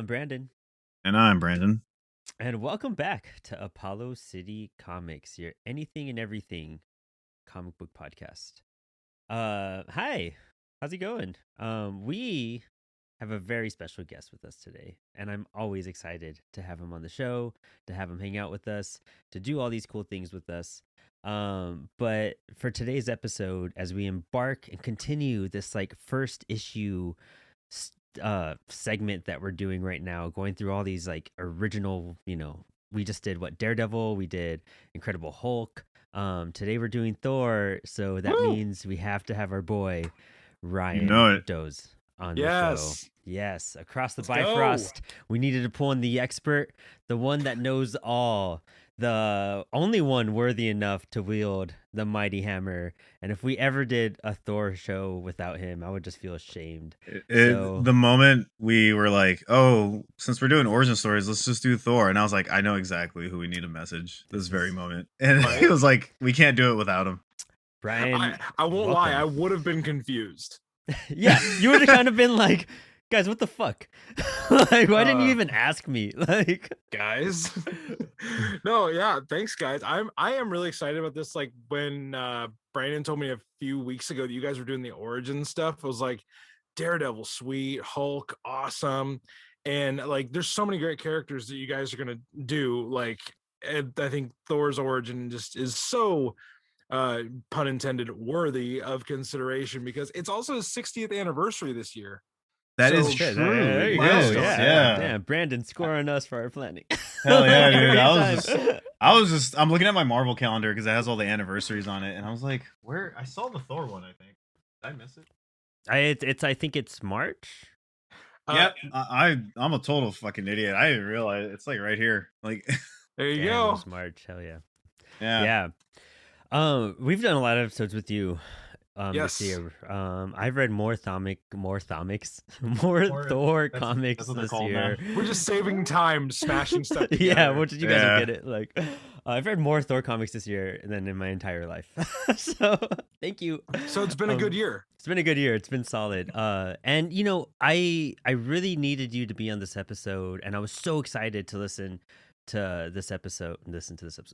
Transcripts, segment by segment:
I'm Brandon, And I'm Brandon. and welcome back to Apollo City Comics, your anything and everything comic book podcast. Hi, how's it going? We have a very special guest with us today, and I'm always excited to have him on the show, to have him hang out with us, to do all these cool things with us. But for today's episode, as we embark and continue this like first issue segment that we're doing right now, going through all these like original, we just did what, Daredevil, we did Incredible Hulk. Today we're doing Thor, so that Woo! means we have to have our boy You Ryan know it. Doze on the show. Yes. Yes, Across the Let's go. Bifrost. We needed to pull in the expert, the one that knows all, the only one worthy enough to wield the mighty hammer. And if we ever did a Thor show without him, I would just feel ashamed. The moment we were like, oh, since we're doing origin stories, let's just do Thor. And I was like, I know exactly who we need to message this very moment. And Right. he was like, we can't do it without him. Brian, I won't welcome. lie, I would have been confused. Yeah, you would have kind of been like, guys, what the fuck? Like, why didn't you even ask me? Like, Guys. No, yeah, thanks guys. I am really excited about this. Like when Brandon told me a few weeks ago that you guys were doing the origin stuff, I was like, Daredevil, sweet, Hulk, awesome. And like there's so many great characters that you guys are gonna do. Like, and I think Thor's origin just is so pun intended worthy of consideration because it's also his 60th anniversary this year. That is So- true. there you It go. is, Yeah. Damn, Brandon, score on us for our planning. Hell yeah, dude. Every time. I'm looking at my Marvel calendar because it has all the anniversaries on it. And I was like, where? I saw the Thor one, I think. Did I miss it? I think it's March. Yep. I'm a total fucking idiot. I didn't realize it's like right here. Like, There you Damn, it go. was March. Hell yeah. yeah. We've done a lot of episodes with you Yes. this year. I've read more Thor comics what they're this called year. now. We're just saving time smashing stuff together. Yeah, well, you guys Yeah. will get it. Like, I've read more Thor comics this year than in my entire life. So, thank you. So it's been a good year. It's been a good year. It's been solid. And you know, I really needed you to be on this episode, and I was so excited to listen to this episode,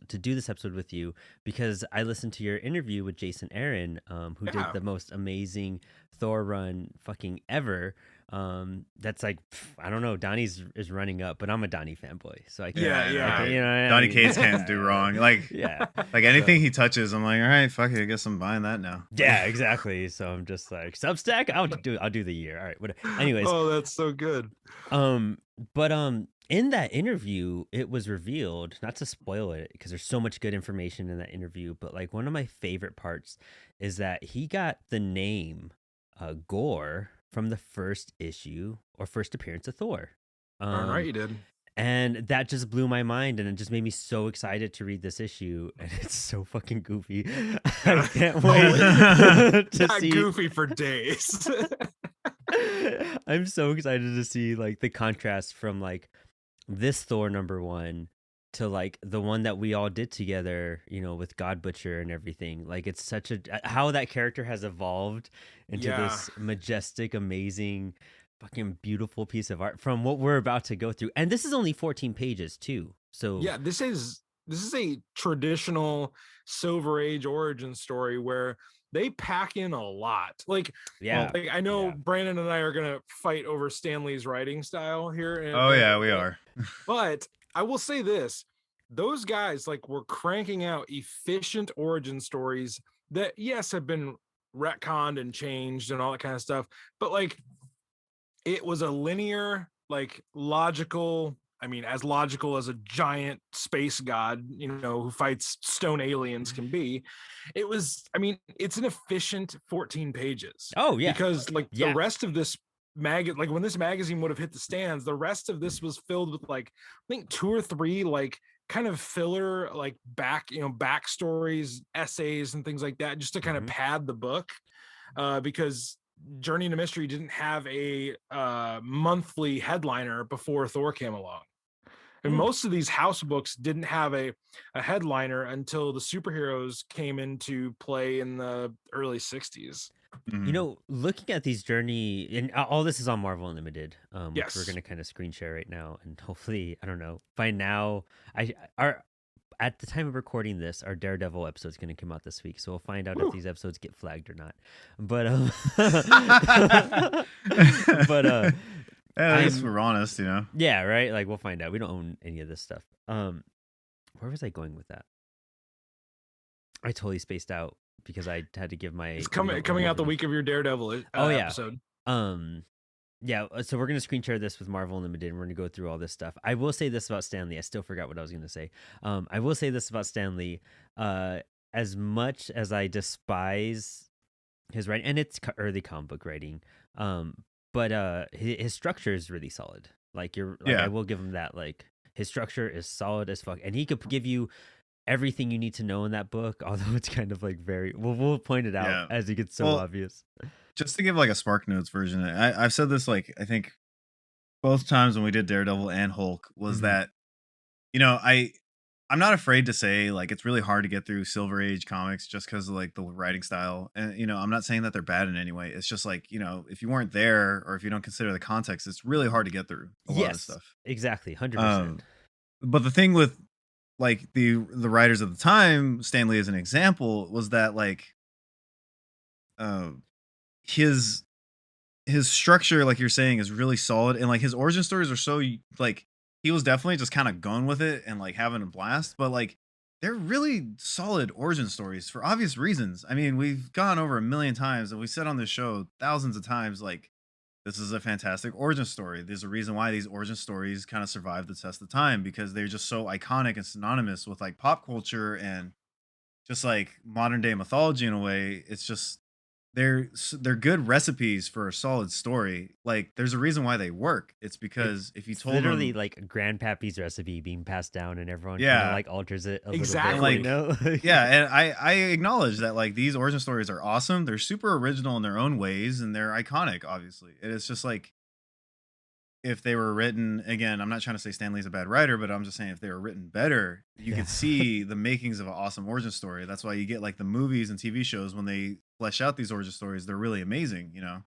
to do this episode with you, because I listened to your interview with Jason Aaron, who did Yeah. the most amazing Thor run fucking ever. That's like, I don't know, Donnie's is running up, but I'm a Donnie fanboy, so I can't. Yeah. You know, Donny Cates can't do wrong. Like, Yeah. like anything he touches, I'm like, all right, fuck it. I guess I'm buying that now. Yeah, exactly. So I'm just like, Substack. I'll do the year. All right. Whatever. Anyways, Oh, that's so good. but in that interview, it was revealed, not to spoil it because there's so much good information in that interview, but like one of my favorite parts is that he got the name Gorr from the first issue or first appearance of Thor. All right, you did. And that just blew my mind, and it just made me so excited to read this issue. And it's so fucking goofy. I can't wait to Not see. goofy for days. I'm so excited to see like the contrast from like this Thor #1 to like the one that we all did together, you know, with God Butcher and everything. Like, it's such a how that character has evolved into Yeah. this majestic, amazing, fucking beautiful piece of art from what we're about to go through. And this is only 14 pages too. So Yeah, this is a traditional Silver Age origin story where they pack in a lot. Like, yeah. like I know Yeah. Brandon and I are gonna fight over Stanley's writing style here. Oh yeah, we are. But I will say this: those guys like were cranking out efficient origin stories that, yes, have been retconned and changed and all that kind of stuff. But like, it was a linear, like logical. I mean, as logical as a giant space god, you know, who fights stone aliens can be. It was, I mean, it's an efficient 14 pages. Oh yeah. Because like Yeah. the rest of this like when this magazine would have hit the stands, the rest of this was filled with like, I think 2 or 3 like kind of filler, like backstories, essays and things like that, just to kind of Mhm. pad the book. Because Journey into Mystery didn't have a monthly headliner before Thor came along. And most of these house books didn't have a headliner until the superheroes came into play in the early 60s. You know, looking at these journey, and all this is on Marvel Unlimited, which we're Yes. gonna kind of screen share right now, and hopefully, I don't know, by now, at the time of recording this, our Daredevil episode is gonna come out this week, so we'll find out if these episodes get flagged or not. But but at least we're honest, you know. yeah, right. Like we'll find out. We don't own any of this stuff. Where was I going with that? I totally spaced out because I had to give my. It's coming out the week of your Daredevil episode. Yeah. So we're gonna screen share this with Marvel Unlimited, and we're gonna go through all this stuff. I will say this about Stanley. I still forgot what I was gonna say. I will say this about Stanley. As much as I despise his writing, and it's early comic book writing, but his structure is really solid. I will give him that. Like his structure is solid as fuck, and he could give you everything you need to know in that book. Although it's kind of like we'll point it out as it gets so obvious. Just to give like a Spark Notes version, I've said this like I think both times when we did Daredevil and Hulk was that, you know, I'm not afraid to say like it's really hard to get through Silver Age comics just because of like the writing style. And, you know, I'm not saying that they're bad in any way. It's just like, you know, if you weren't there or if you don't consider the context, it's really hard to get through a lot of this stuff. Exactly. 100%. But the thing with like the writers of the time, Stanley as an example, was that like his structure, like you're saying, is really solid. And like his origin stories are so like, he was definitely just kind of going with it and like having a blast, but like they're really solid origin stories for obvious reasons. I mean, we've gone over 1,000,000 times and we said on this show thousands of times, like, this is a fantastic origin story. There's a reason why these origin stories kind of survive the test of time because they're just so iconic and synonymous with like pop culture and just like modern day mythology in a way. It's just, they're good recipes for a solid story. Like there's a reason why they work. It's because if you told literally them, like Grandpappy's recipe being passed down and everyone kind of like alters it a exactly. little bit, you know? Yeah, and I acknowledge that like these origin stories are awesome. They're super original in their own ways and they're iconic, obviously. And it's just like if they were written again, I'm not trying to say Stanley's a bad writer, but I'm just saying if they were written better, you could see the makings of an awesome origin story. That's why you get like the movies and TV shows when they flesh out these origin stories, they're really amazing, you know,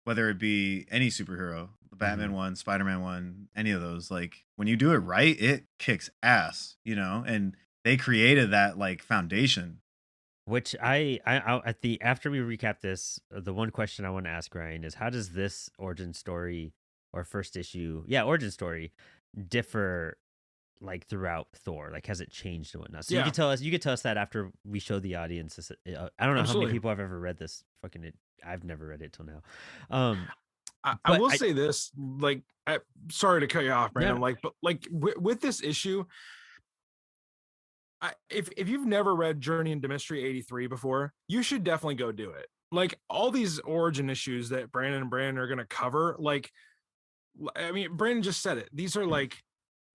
whether it be any superhero, the Batman one, Spider-Man one, any of those. Like when you do it right, it kicks ass, you know, and they created that like foundation. Which after we recap this, the one question I want to ask Ryan is how does this origin story or first issue, origin story differ like throughout Thor? Like has it changed and whatnot? So you could tell us that after we show the audience this, I don't know how many people have ever read this I've never read it till now. I will say this, like, sorry to cut you off, Brandon. But with this issue, if you've never read Journey into Mystery 83 before, you should definitely go do it. Like all these origin issues that Brandon and Brandon are going to cover, like, I mean, Brandon just said it. These are like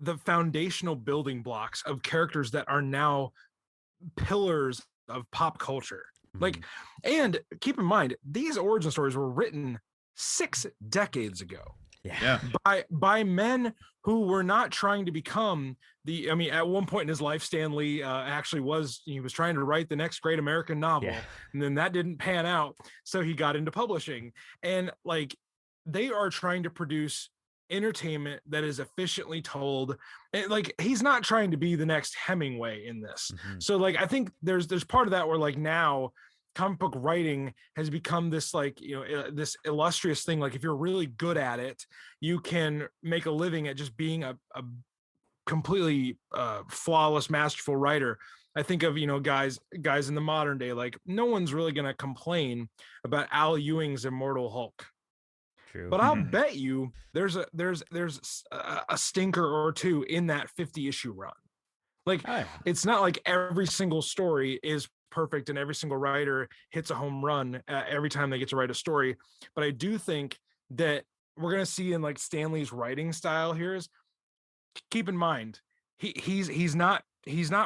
the foundational building blocks of characters that are now pillars of pop culture. Like, and keep in mind, these origin stories were written 6 decades ago. By men who were not trying to become I mean, at one point in his life, Stanley actually was trying to write the next great American novel, and then that didn't pan out. So he got into publishing, and like, they are trying to produce entertainment that is efficiently told. And like, he's not trying to be the next Hemingway in this. So like, I think there's part of that where like now comic book writing has become this like, this illustrious thing. Like if you're really good at it, you can make a living at just being a completely flawless, masterful writer. I think of, guys in the modern day, like no one's really going to complain about Al Ewing's Immortal Hulk. True. But I'll bet you there's a stinker or two in that 50 issue run. Like, it's not like every single story is perfect and every single writer hits a home run every time they get to write a story. But I do think that we're going to see in like Stanley's writing style here is, keep in mind, he's not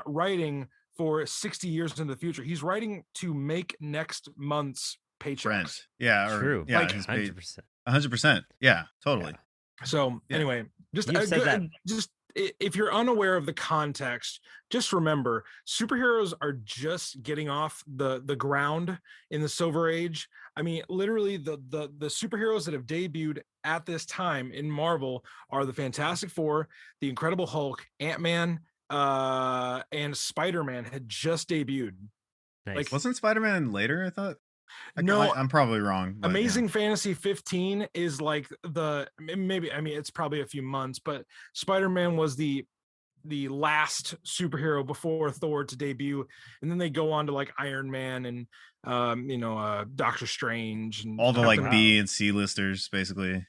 writing for 60 years into the future. He's writing to make next month's paychecks. Rent. Yeah. True. Yeah. Like 100%. 100%. Yeah, totally. So anyway, just if you're unaware of the context, just remember superheroes are just getting off the ground in the Silver Age. I mean, literally the superheroes that have debuted at this time in Marvel are the Fantastic Four, the Incredible Hulk, Ant-Man, and Spider-Man had just debuted. Nice. Like, Wasn't Spider-Man later? I thought. no, I'm probably wrong. But Amazing Fantasy 15 is like maybe, I mean, it's probably a few months, but Spider-Man was the last superhero before Thor to debut, and then they go on to like Iron Man and Doctor Strange and all the like Wow. B and C listers, basically.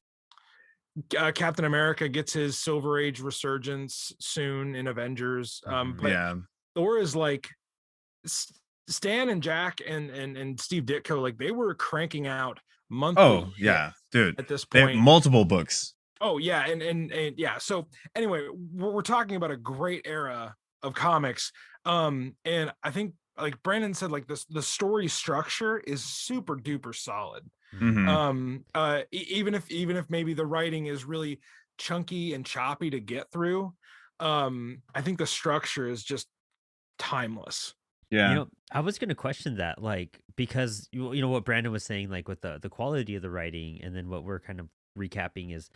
Captain America gets his Silver Age resurgence soon in Avengers. But Yeah. Thor is like Stan and Jack and Steve Ditko, like they were cranking out monthly. Oh yeah, dude. At this They have point, multiple books. oh yeah, and yeah. So anyway, we're talking about a great era of comics. And I think, like Brandon said, like the story structure is super duper solid. Mhm. Even if maybe the writing is really chunky and choppy to get through, I think the structure is just timeless. Yeah. You know, I was gonna question that, like, because you know what Brandon was saying, like with the quality of the writing, and then what we're kind of recapping is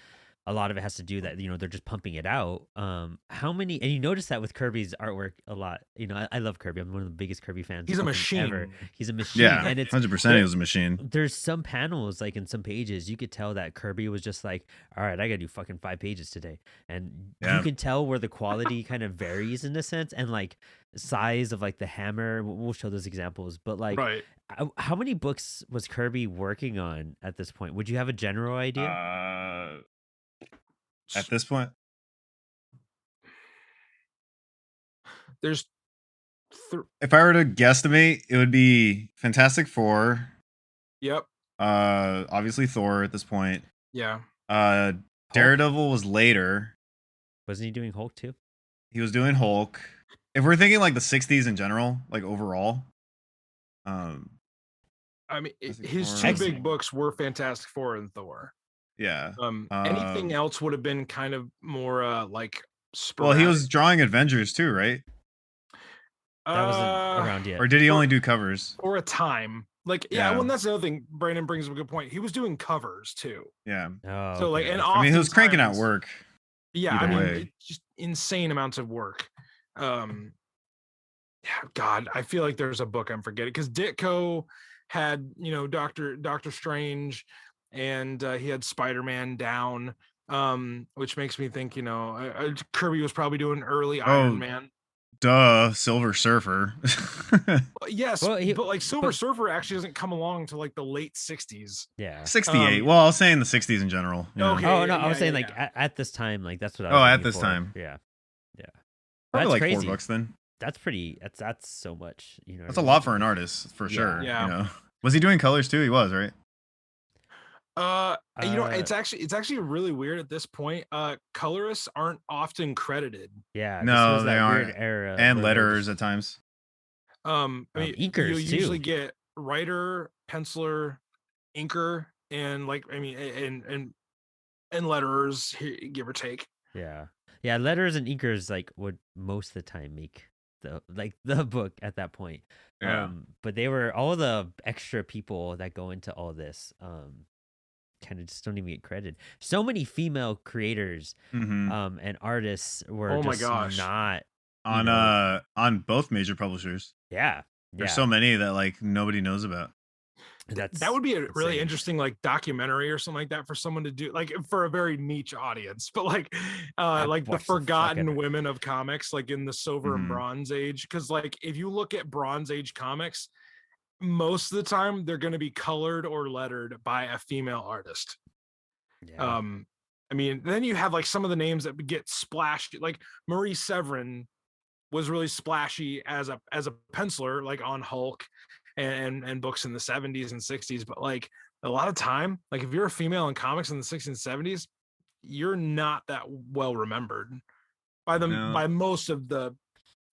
a lot of it has to do that, you know, they're just pumping it out. How many, and you notice that with Kirby's artwork a lot. You know, I love Kirby. I'm one of the biggest Kirby fans. He's a fucking machine. ever. He's a machine, Yeah. and it's 100%. He was a machine. there's some panels, like in some pages, you could tell that Kirby was just like, all right, I gotta do fucking 5 pages today. And Yeah. you can tell where the quality kind of varies in a sense, and like size of like the hammer. We'll show those examples, but like, Right. how many books was Kirby working on at this point? Would you have a general idea? At this point, There's if I were to guesstimate, it would be Fantastic Four. Yep. Obviously Thor at this point. Yeah. Daredevil was later. Wasn't he doing Hulk too? He was doing Hulk. If we're thinking like the 60s in general, like overall, I mean, Fantastic his Four. two Excellent. big books were Fantastic Four and Thor. yeah. Anything else would have been kind of more like Well, sporadic. he was drawing Avengers too, right? That wasn't around yet. Or did he only do covers? for a time. Like, yeah, Yeah. well, and that's the other thing. Brandon brings up a good point. He was doing covers too. Yeah. Oh, So like, okay. and I mean, he was cranking out oftentimes- work. Yeah, either I mean, way. it's just insane amounts of work. Yeah, God, I feel like there's a book I'm forgetting because Ditko had, you know, Doctor Strange, and he had Spider-Man down, which makes me think, you know, Kirby was probably doing early Iron Man. Duh, Silver Surfer. Yes, Well, but like Silver Surfer actually doesn't come along to like the late 60s. Yeah. 68. Well, I was saying the 60s in general. you know. Okay. Oh no, I yeah, was saying yeah, like at this time, like that's what I Oh, was at looking this for. time. Yeah. Yeah. Probably That's like crazy. 4 books then. That's pretty. That's so much. You know. That's a lot for an artist, for Yeah. sure. Yeah. You know? Was he doing colors too? He was, right? You know, it's actually really weird at this point. Colorists aren't often credited. Yeah. No, this was they that weird aren't. era. And where they were letters just- at times. I mean, inkers, you usually too. get writer, penciler, inker, and like, I mean, and letterers, give or take. Yeah. Yeah. Letters and inkers like would most of the time make the book at that point. Yeah. But they were all the extra people that go into all this. Kind of just don't even get credited. So many female creators, Mhm. and artists were Oh my just gosh. not On both major publishers. Yeah. There's so many that like nobody knows about. That would be a really insane. interesting like documentary or something like that for someone to do, like for a very niche audience, but like like the watch the fuck out forgotten of it. women of comics, like in the Silver and Mhm. Bronze Age. Because like if you look at Bronze Age comics, most of the time they're going to be colored or lettered by a female artist. Yeah. I mean, then you have like some of the names that get splashed, like Marie Severin was really splashy as a penciler, like on Hulk and books in the 70s and 60s. But like a lot of time, like if you're a female in comics in the 60s and 70s, you're not that well remembered by them, No. by most of the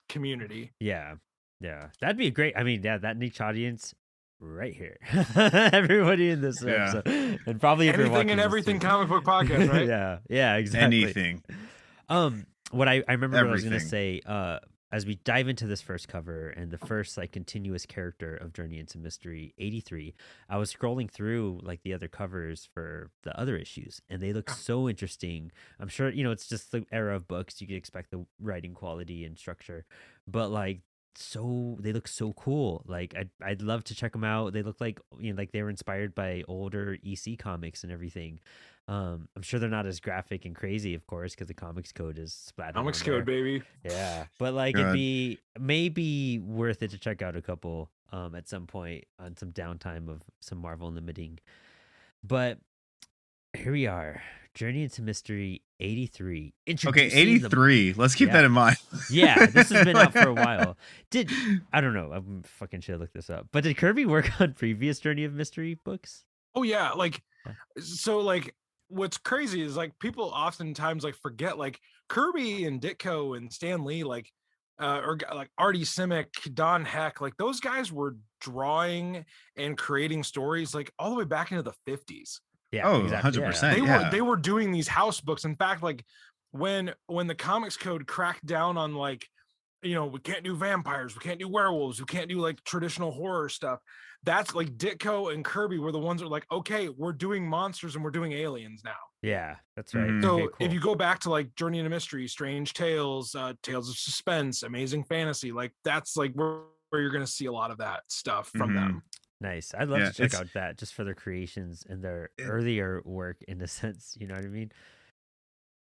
community. Yeah. Yeah. That'd be a great. I mean, yeah, that niche audience right here. Everybody in this Yeah. episode. And probably if you're Anything watching and this everything too. comic book podcast, right? Yeah. Yeah, exactly. Anything. what I remember what I was gonna Everything. say, as we dive into this first cover and the first like continuous character of Journey into Mystery 83, I was scrolling through like the other covers for the other issues, and they look so interesting. I'm sure it's just the era of books. You could expect the writing quality and structure, but like they look so cool. Like I'd love to check them out. They look like like they were inspired by older EC comics and everything. I'm sure they're not as graphic and crazy, of course, because the comics code is splattered Comics on code, there. baby. Yeah, but like it'd God. be maybe worth it to check out a couple at some point on some downtime of some Marvel limiting. But here we are, Journey into Mystery 83. Okay, Introducing the 83. Let's keep yeah. that in mind. Yeah, this has been out for a while. I don't know. I'm fucking should look this up. But did Kirby work on previous Journey of Mystery books? Oh yeah, like Yeah. so like what's crazy is like people oftentimes like forget like Kirby and Ditko and Stan Lee like or like Artie Simic, Don Heck, like those guys were drawing and creating stories like all the way back into the 50s. Yeah, Oh, exactly. 100%. They Yeah. were doing these house books. In fact, like when the comics code cracked down on like we can't do vampires, we can't do werewolves, we can't do like traditional horror stuff. That's like Ditko and Kirby were the ones that were like, okay, we're doing monsters and we're doing aliens now. Yeah, that's right. Mhm. So Okay, cool. if you go back to like Journey into Mystery, Strange Tales, Tales of Suspense, Amazing Fantasy, like that's like where you're gonna see a lot of that stuff from Mhm. them. Nice. I'd love Yeah, to check it's out that just for their creations and their it, earlier work in a sense. You know what I mean?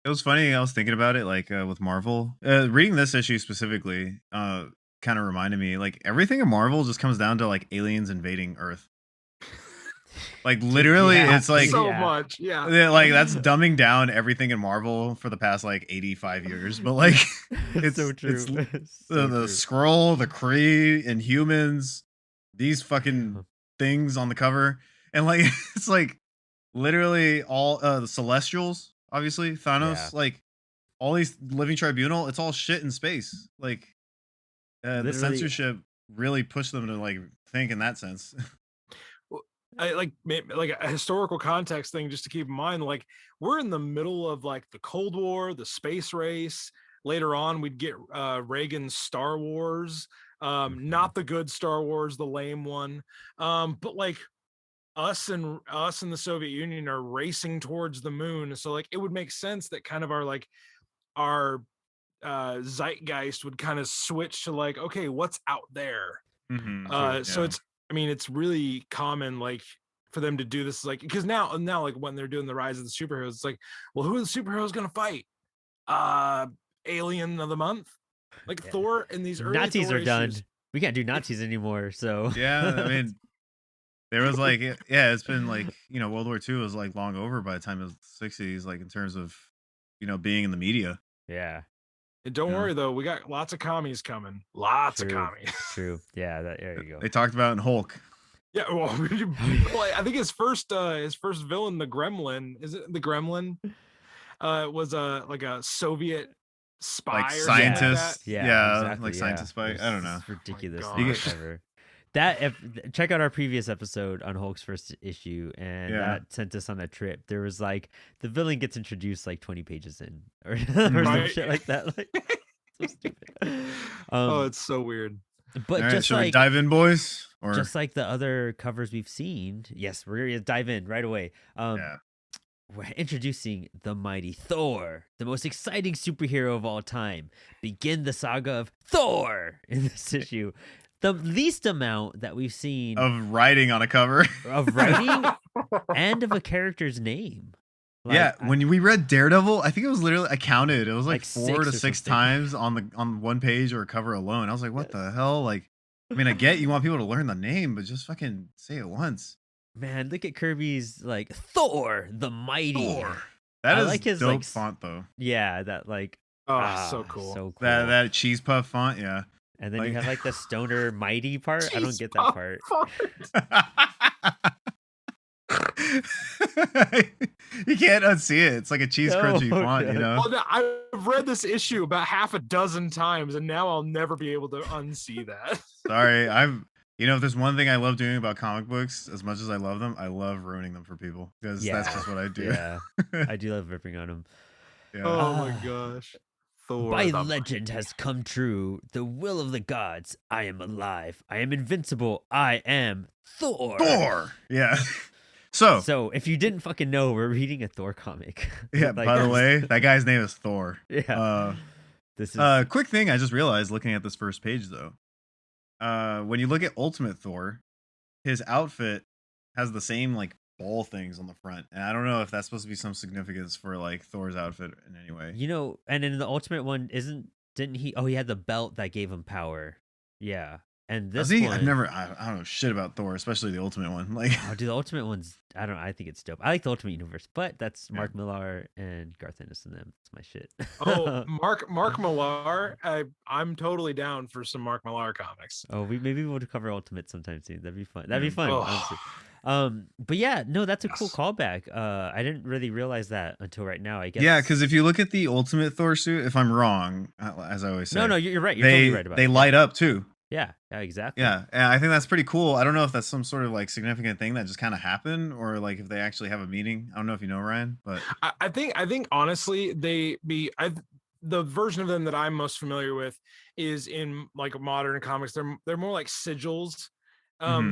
it was funny. I was thinking about it, like with Marvel. Reading this issue specifically, kind of reminded me, like everything in Marvel just comes down to like aliens invading Earth. Like literally, Yeah. it's like so Yeah. much, yeah. like that's dumbing down everything in Marvel for the past like 85 years. But like It's so true. it's It's so the true. Skrull, the Kree, and humans, these fucking things on the cover, and like it's like literally all the Celestials, obviously Thanos, Yeah. like all these living tribunal. It's all shit in space. Like the Literally, censorship really pushed them to like think in that sense. I like a historical context thing just to keep in mind. Like we're in the middle of like the Cold War, the space race. Later on, we'd get Reagan's Star Wars, not the good Star Wars, the lame one. But like us and the Soviet Union are racing towards the moon. So like it would make sense that kind of our zeitgeist would kind of switch to like, okay, what's out there? So Yeah. it's really common like for them to do this, like because now like when they're doing the rise of the superheroes, it's like, well, who are the superheroes gonna fight? Alien of the month, like Yeah. Thor in these early Nazis Thor are done. issues. We can't do Nazis anymore. So Yeah, I mean, there was like, yeah, it's been like, World War II was like long over by the time it was the 60s, like in terms of, being in the media. yeah, And don't Yeah. worry though, we got lots of commies coming. Lots of True. commies. true. Yeah, there you go. They talked about in Hulk. Yeah, well, I think his first villain, the Gremlin, is it the Gremlin? Was like a Soviet spy Like or something like that. scientist. Yeah, exactly, like scientist spy. It's I don't know. ridiculous Oh thing gosh. ever. Check out our previous episode on Hulk's first issue, and Yeah. that sent us on a trip. There was like the villain gets introduced like 20 pages in, or some Right. shit like that. Like so stupid. Oh, it's so weird. But All right, just should we like dive in, boys? Or just like the other covers we've seen, yes, we're gonna dive in right away. yeah. We're introducing the mighty Thor, the most exciting superhero of all time. Begin the saga of Thor in this issue. The least amount that we've seen Of writing on a cover. of writing and of a character's name. Like, yeah, when we read Daredevil, I think it was literally I counted. It was like Like 4 to 6 or 6 something. times on one page or a cover alone. I was like, what the hell? Like, I mean, I get you want people to learn the name, but just fucking say it once. Man, look at Kirby's like Thor, the mighty. Thor. That I is like his, dope like, font though. Yeah, that like Oh, so cool. so cool. That cheese puff font, yeah. And then you like- have like the stoner mighty part. I don't Jeez, get that part. You can't unsee it. It's like a cheese crunchy No, font, God. you know. Well, I've read this issue about half a dozen times, and now I'll never be able to unsee that. Sorry, if there's one thing I love doing about comic books, as much as I love them, I love ruining them for people because that's just what I do. Yeah, I do love ripping on him. Yeah. Oh my gosh. Thor. My the legend Mighty. has come true. The will of the gods. I am alive. I am invincible. I am Thor. Thor. Yeah. So So if you didn't fucking know, we're reading a Thor comic. yeah. Like, By the way, that guy's name is Thor. yeah. This is Quick thing I just realized looking at this first page though. When you look at Ultimate Thor, his outfit has the same like ball things on the front, and I don't know if that's supposed to be some significance for like Thor's outfit in any way. and in the Ultimate one, didn't he? Oh, he had the belt that gave him power. Yeah, and Does this he? one, I don't know shit about Thor, especially the Ultimate one. Like, oh, dude, the Ultimate one's I don't know. I think it's dope. I like the Ultimate Universe, but that's Yeah. Mark Millar and Garth Ennis and them. It's my shit. Oh, Mark Millar. I'm totally down for some Mark Millar comics. Oh, maybe we'll cover Ultimate sometime soon. That'd be fun. That'd be fun. Oh. Honestly. But yeah, no, that's a cool Yes. callback. I didn't really realize that until right now. I guess. yeah, because if you look at the Ultimate Thor suit, if I'm wrong, as I always say, no, you're right. You're they totally right about they it. light up too. Yeah, exactly. Yeah, and I think that's pretty cool. I don't know if that's some sort of like significant thing that just kind of happened, or like if they actually have a meeting. I don't know if you know, Ryan, but I think honestly the version of them that I'm most familiar with is in like modern comics. They're more like sigils. I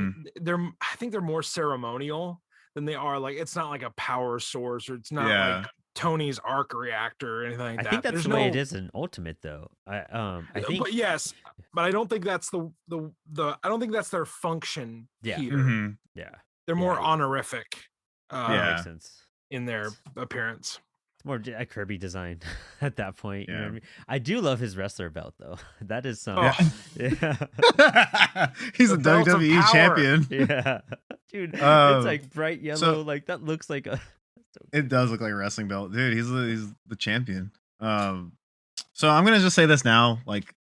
think they're more ceremonial than they are like, it's not like a power source, or it's not like Tony's arc reactor or anything like that. I think that's the way it is in Ultimate though. I think But yes, but I don't think that's the I don't think that's their function Yeah. here. yeah, They're more Yeah. honorific that Yeah. makes sense. in their appearance. It's more a Kirby design at that point. You know Yeah. what I mean? I do love his wrestler belt though. That is some. Oh. Yeah. He's a The belt of WWE power. champion. Yeah, dude, it's Um, like bright yellow. so- like that looks like a. It does look like a wrestling belt, dude. He's the champion. So I'm gonna just say this now, like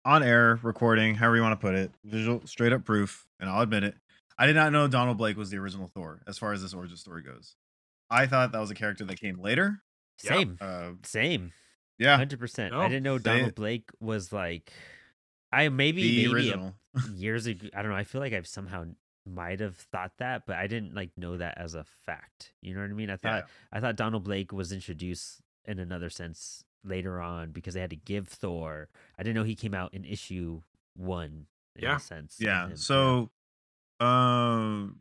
on air, recording, however you want to put it, visual, straight up proof, and I'll admit it. I did not know Donald Blake was the original Thor, as far as this origin story goes. I thought that was a character that came later. Same, Yeah, 100%. No, I didn't know say Donald it. Blake was like. I maybe the maybe original. years ago. I don't know. I feel like I've somehow might have thought that, but I didn't like know that as a fact. You know what I mean? I thought Donald Blake was introduced in another sense later on because they had to give Thor. I didn't know he came out in issue 1 in Yeah. a sense. of Yeah. him, you know? So,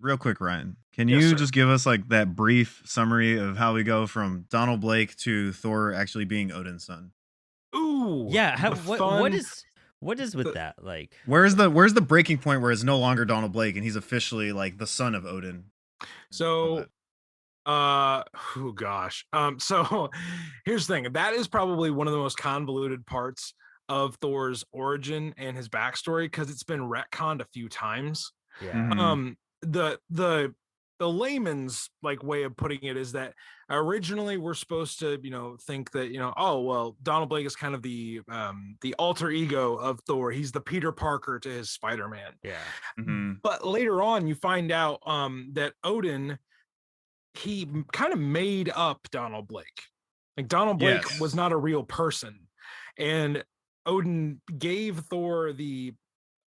real quick, Ryan, can Yes, you sir. just give us like that brief summary of how we go from Donald Blake to Thor actually being Odin's son? Ooh. Yeah, the what fun- is with the- that? Like Where's the breaking point where it's no longer Donald Blake and he's officially like the son of Odin? So oh gosh. So here's the thing. That is probably one of the most convoluted parts of Thor's origin and his backstory, because it's been retconned a few times. yeah. Mhm. The layman's like way of putting it is that originally we're supposed to think that oh well, Donald Blake is kind of the alter ego of Thor. He's the Peter Parker to his Spider-Man. Yeah. Mhm. But later on you find out that Odin, he kind of made up Donald Blake. Like Donald Blake Yes. was not a real person, and Odin gave Thor the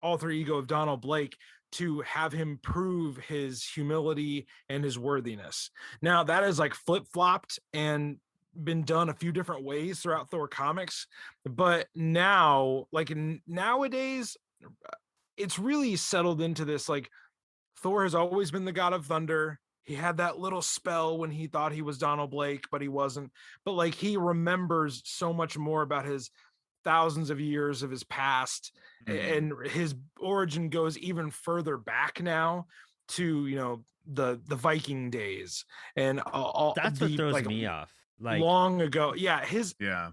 alter ego of Donald Blake to have him prove his humility and his worthiness. Now that is like flip-flopped and been done a few different ways throughout Thor comics, but now like nowadays it's really settled into this, like Thor has always been the god of thunder. He had that little spell when he thought he was Donald Blake, but he wasn't. But like he remembers so much more about his thousands of years of his past, Mhm. and his origin goes even further back now to the Viking days and all That's the what throws like me off. Like long ago. Yeah, his Yeah.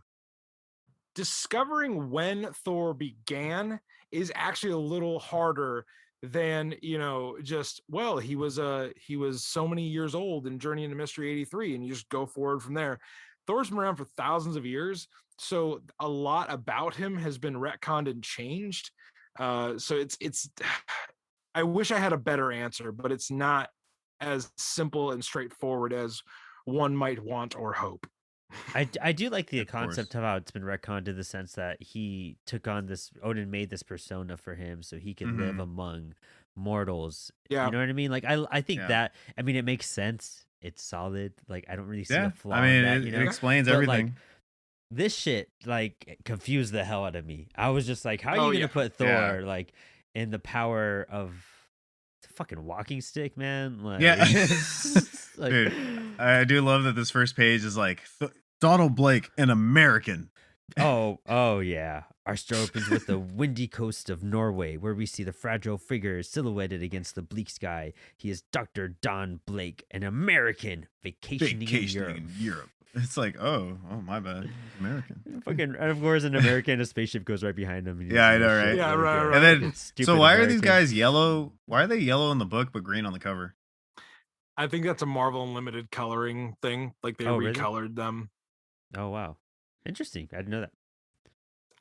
discovering when Thor began is actually a little harder than just he was so many years old in Journey into Mystery 83, and you just go forward from there. Thor's been around for thousands of years, so a lot about him has been retconned and changed. So it's I wish I had a better answer, but it's not as simple and straightforward as one might want or hope. I do like the Of course. concept of how it's been retconned in the sense that he took on this Odin made this persona for him so he could live Mhm. among mortals. Yeah. You know what I mean? Like I think Yeah. that it makes sense. It's solid. Like I don't really see Yeah. a flaw I mean, in that, it you know. explains But, like, everything. this shit like confused the hell out of me. I was just like, how are Oh, you gonna yeah. put Thor Yeah. like in the power of the fucking walking stick, man? Like, Yeah. like, Dude, I do love that this first page is like Donald Blake, an American. oh yeah. Our story opens with the windy coast of Norway, where we see the fragile figure silhouetted against the bleak sky. He is Dr. Don Blake, an American vacationing in Europe. It's like, oh, my bad. He's American. Fucking, and of course, an American, a spaceship goes right behind him. And Yeah, I know, shit, right? Yeah, like, right, And then, stupid so why are these Americans. guys yellow? Why are they yellow in the book but green on the cover? I think that's a Marvel Unlimited coloring thing. Like they Oh, really? recolored them. Oh wow, interesting. I didn't know that.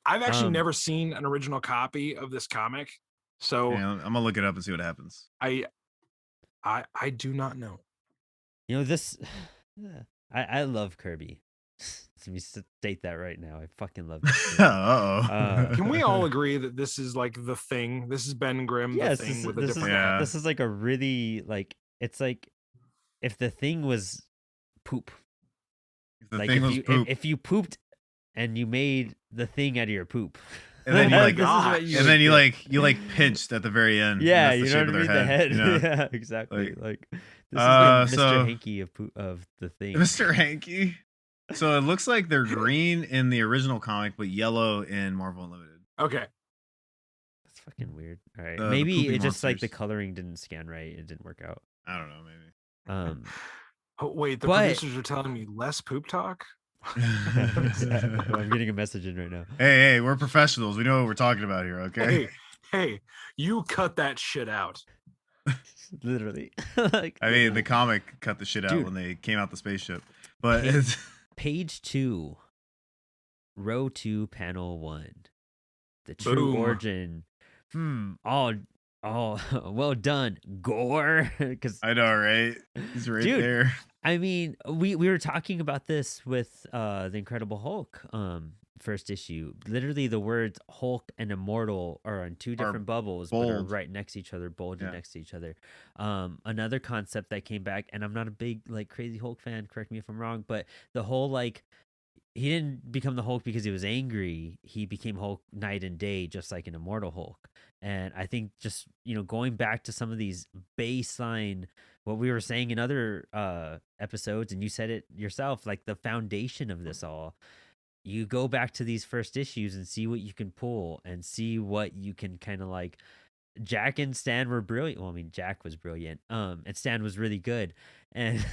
I've actually never seen an original copy of this comic, so Yeah, I'm gonna look it up and see what happens. I do not know. You know this. I love Kirby. Let me state that right now. I fucking love this. Can we all agree that this is like the Thing? This is Ben Grimm, Yes, the Thing with a this different. is Yeah. this is like a really like it's like if the Thing was poop. The Like thing was poop. if you pooped and you made the Thing out of your poop. And then you like, This is what and you and would then you do. like pinched at the very end. and Yeah, that's the you know shape what I of mean. their The head. you know? Yeah, exactly. Like this is Uh, the Mr. so- Hanky of the Thing. Mr. Hanky. So it looks like they're green in the original comic, but yellow in Marvel Unlimited. Okay. That's fucking weird. All right, The maybe poopy it just like the monsters. coloring didn't scan right. It didn't work out. I don't know, maybe. Oh, wait, the But- producers are telling me less poop talk. I'm getting a message in right now. Hey, we're professionals. We know what we're talking about here, okay? Hey, you cut that shit out. Literally. Like, I mean, the comic cut the shit out Dude. when they came out the spaceship. But Page- it's page 2, row 2, panel 1. The true Boom. origin. All well done, Gorr. Because I know, right? He's right Dude. there. I mean, we were talking about this with the Incredible Hulk first issue. Literally, the words Hulk and Immortal are on two different bubbles, but are bold. right next to each other, bolded Yeah. next to each other. Another concept that came back, and I'm not a big like crazy Hulk fan. Correct me if I'm wrong, but the whole like he didn't become the Hulk because he was angry. He became Hulk night and day, just like an Immortal Hulk. And I think just going back to some of these baseline, what we were saying in other episodes, and you said it yourself, like the foundation of this all. You go back to these first issues and see what you can pull and see what you can kind of like. Jack and Stan were brilliant. Well, I mean, Jack was brilliant. And Stan was really good. And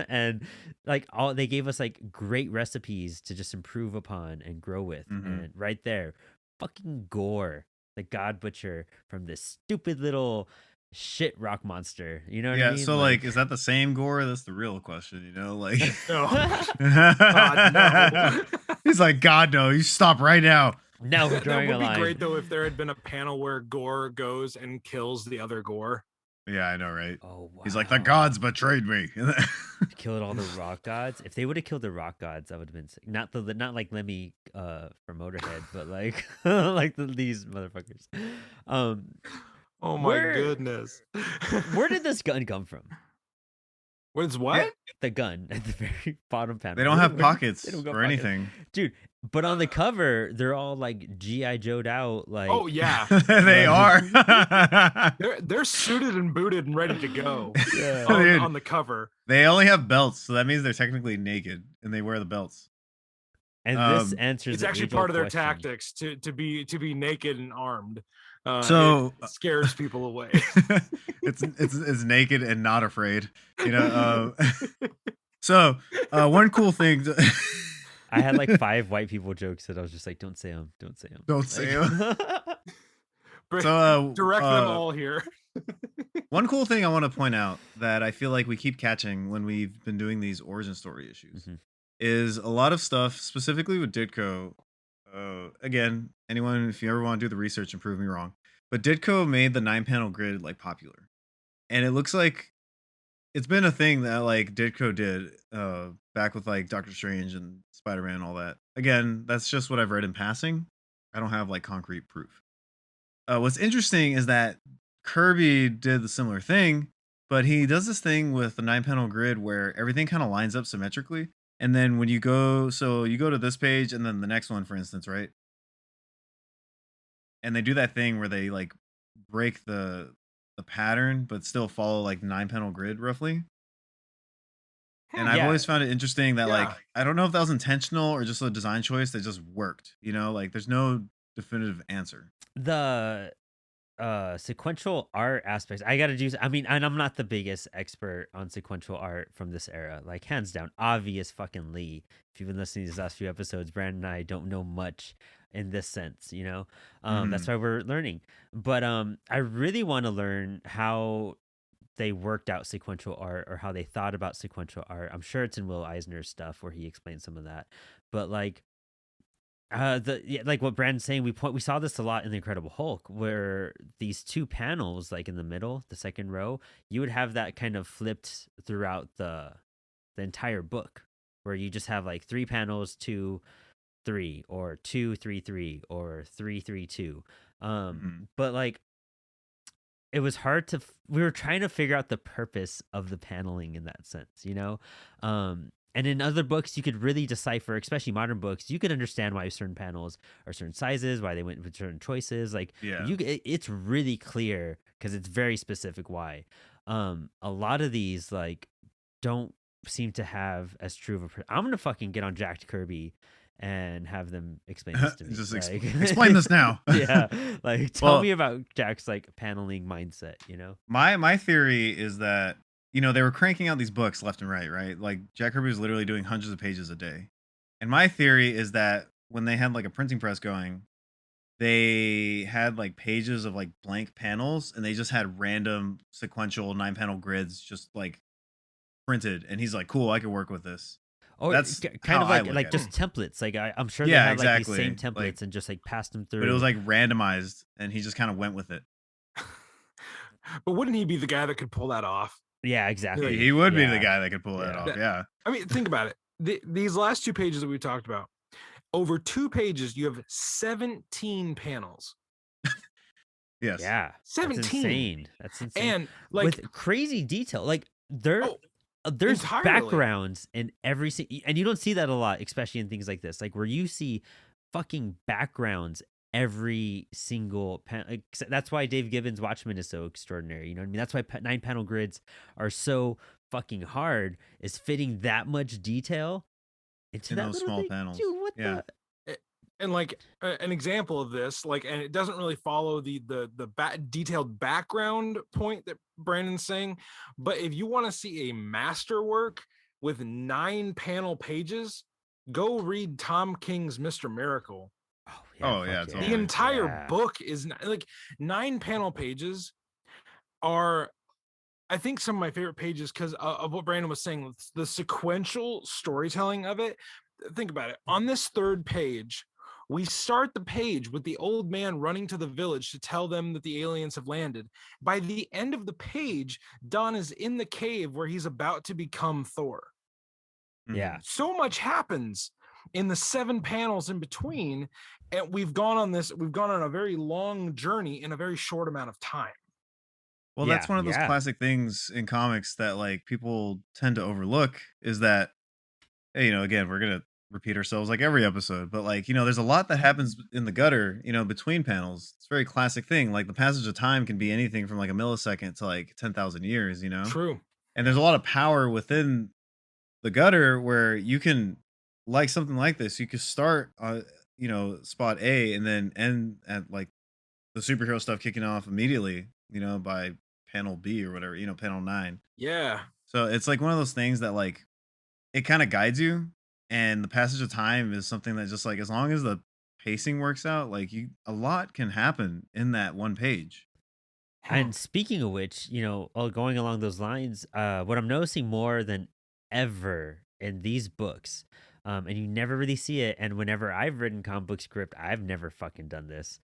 and like they gave us like great recipes to just improve upon and grow with. Mhm. And right there, fucking Gorr, the God Butcher from this stupid little shit rock monster. You know what I mean? So like, is that the same Gore? That's the real question, Like No. God, no. He's like, God no, you stop right now. now we're That drawing a would be line. great though if there had been a panel where Gorr goes and kills the other Gorr. Yeah, I know, right? Oh wow. He's like, the gods betrayed me. Killed all the rock gods. If they would have killed the rock gods, that would have been sick. Not like Lemmy from Motorhead, but like like these motherfuckers. Oh my Where- goodness. Where did this gun come from? What's what? The gun at the very bottom panel. They don't Where- have where- pockets they don't got or pockets. anything. dude. But on the cover, they're all like GI Joe'd out. Like, Oh yeah. They are. They're suited and booted and ready to go yeah. Dude. on the cover. They only have belts, so that means they're technically naked and they wear the belts. And this answers. It's the actually age-old part of their question. tactics to be naked and armed. So- it scares people away. it's naked and not afraid. So one cool thing. I had like 5 white people jokes that I was just like, "Don't say them, don't say them, Don't say 'em. But So direct them all here. one cool thing I want to point out that I feel like we keep catching when we've been doing these origin story issues Mhm. is a lot of stuff, specifically with Ditko. Again, anyone, if you ever want to do the research and prove me wrong, but Ditko made the 9-panel grid like popular, and it looks like it's been a thing that like Ditko did back with like Doctor Strange and Spider-Man and all that. Again, that's just what I've read in passing. I don't have like concrete proof. What's interesting is that Kirby did the similar thing, but he does this thing with the 9-panel grid where everything kind of lines up symmetrically. And then when you go, so you go to this page and then the next one, for instance, right? And they do that thing where they like break the pattern, but still follow like 9 panel grid roughly. And I've Yeah, always found it interesting that Yeah. like I don't know if that was intentional or just a design choice that just worked. You know, like there's no definitive answer. the sequential art aspects I gotta do. I mean, and I'm not the biggest expert on sequential art from this era, like hands down, obvious fucking Lee. If you've been listening to these last few episodes, Brandon and I don't know much in this sense, you know. That's Mhm. why we're learning. But I really want to learn how they worked out sequential art or how they thought about sequential art. I'm sure it's in Will Eisner's stuff where he explains some of that. But like like what Brandon's saying, we saw this a lot in the Incredible Hulk, where these two panels, like in the middle, the second row, you would have that kind of flipped throughout the entire book, where you just have like 3 panels, 2 3, or 2 3 3, or 3 3 2. Mhm. But like it was hard to we were trying to figure out the purpose of the paneling in that sense, you know. And in other books you could really decipher, especially modern books, you could understand why certain panels are certain sizes, why they went with certain choices. Like Yeah. it's really clear because it's very specific why. A lot of these like don't seem to have as true of I'm gonna fucking get on Jack Kirby and have them explain this to me. Just Like, explain this now. yeah, like tell Well, me about Jack's like paneling mindset. You know? my theory is that they were cranking out these books left and right, right? Like Jack Kirby was literally doing hundreds of pages a day. And my theory is that when they had like a printing press going, they had like pages of like blank panels and they just had random sequential 9 panel grids just like printed and he's like, "Cool, I can work with this." Or That's kind how of I like look at it. just templates. Like I'm sure they Yeah, had like these same exactly. Like templates and just like passed them but it was through. like randomized and he just kind of went with it. But wouldn't he be the guy that could pull that off? Yeah, Like, exactly. He would be the Yeah, guy that could pull that yeah. off. Yeah. I mean, think about it. These last 2 pages that we talked about, over 2 pages, you have 17 panels. Yes. Yeah, that's 17. insane. That's insane. And like, With crazy detail. Like oh, there's entirely. backgrounds in every and you don't see that a lot, especially in things like this, like where you see fucking backgrounds every single like, that's why Dave Gibbons' Watchmen is so extraordinary. You know what I mean? That's why 9 panel grids are so fucking hard, is fitting that much detail into In that those little small thing. panels. Dude, what Yeah. And like an example of this, like, and it doesn't really follow the detailed background point that Brandon's saying, but if you want to see a masterwork with 9 panel pages, go read Tom King's Mr. Miracle. Oh yeah, Oh, yeah, fuck yeah. The totally. entire Yeah. book is like 9 panel pages are, I think, some of my favorite pages because of what Brandon was saying, the sequential storytelling of it. Think about it. On this third page, we start the page with the old man running to the village to tell them that the aliens have landed. By the end of the page, Don is in the cave where he's about to become Thor. Yeah. So much happens in the 7 panels in between, and we've gone on a very long journey in a very short amount of time. Well, that's one of those classic things in comics that like people tend to overlook is that, hey, again, we're gonna repeat ourselves like every episode, but like, there's a lot that happens in the gutter, between panels. It's a very classic thing. Like the passage of time can be anything from like a millisecond to like 10,000 years, True. And there's a lot of power within the gutter where you can like something like this. You could start spot A and then end at like the superhero stuff kicking off immediately, by panel B or whatever, panel 9. Yeah. So it's like one of those things that like it kind of guides you, and the passage of time is something that just like as long as the pacing works out, like a lot can happen in that one page. And speaking of which, going along those lines, what I'm noticing more than ever in these books, and you never really see it. And whenever I've written comic book script, I've never fucking done this,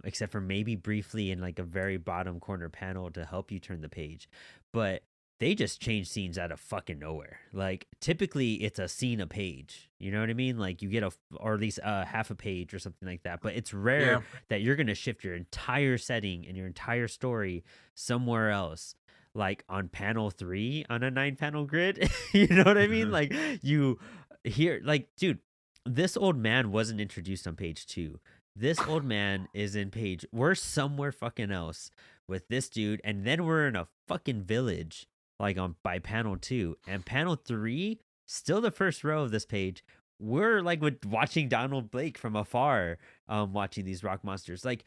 except for maybe briefly in like a very bottom corner panel to help you turn the page. But they just change scenes out of fucking nowhere. Like typically it's a scene a page. You know what I mean? Like you get or at least half a page or something like that. But it's rare that you're gonna shift your entire setting and your entire story somewhere else. like on panel 3 on a 9-panel grid. You know what I mean? Like you hear, like, dude, this old man wasn't introduced on page 2. This old man is in page. We're somewhere fucking else with this dude, and then we're in a fucking village, like on by panel 2, and panel 3, still the first row of this page. We're like with watching Donald Blake from afar, watching these rock monsters, like,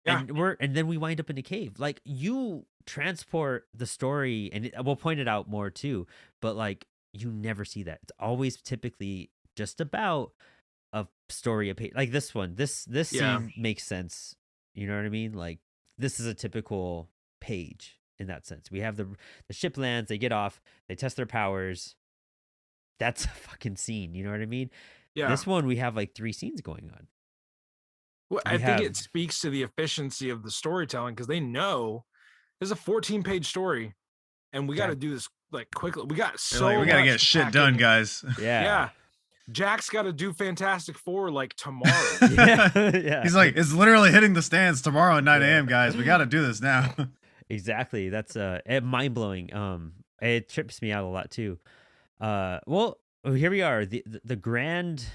Yeah. and then we wind up in a cave. Like, you transport the story, and we'll point it out more too, but like you never see that. It's always typically just about a story, a page. Like this one, this scene makes sense. You know what I mean? Like, this is a typical page in that sense. We have the ship lands, they get off, they test their powers. That's a fucking scene. You know what I mean? Yeah. This one, we have like 3 scenes going on. Well, I think it speaks to the efficiency of the storytelling, because they know there's a 14-page story, and we got to do this like quickly. We got we got to get shit done, guys. Yeah. Jack's got to do Fantastic Four like tomorrow. Yeah. He's like, it's literally hitting the stands tomorrow at 9 a.m. guys. We got to do this now. Exactly. That's mind blowing. It trips me out a lot too. Well, here we are. The grand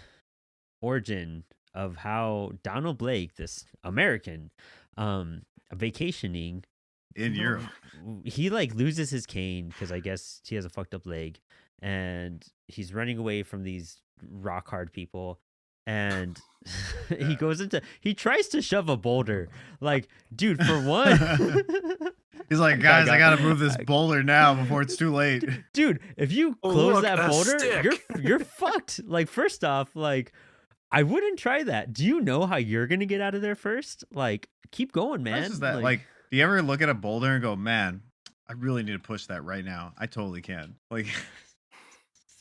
origin of how Donald Blake, this American, vacationing in Europe, he like loses his cane because I guess he has a fucked up leg, and he's running away from these rock hard people, and he tries to shove a boulder. Like, dude, for one, he's like, guys, I gotta move this boulder now before it's too late. Dude, if you close that boulder, you're fucked. Like, first off, like, I wouldn't try that. Do you know how you're gonna get out of there first? Like, keep going, man. Is that like, do you ever look at a boulder and go, man, I really need to push that right now? I totally can. Like,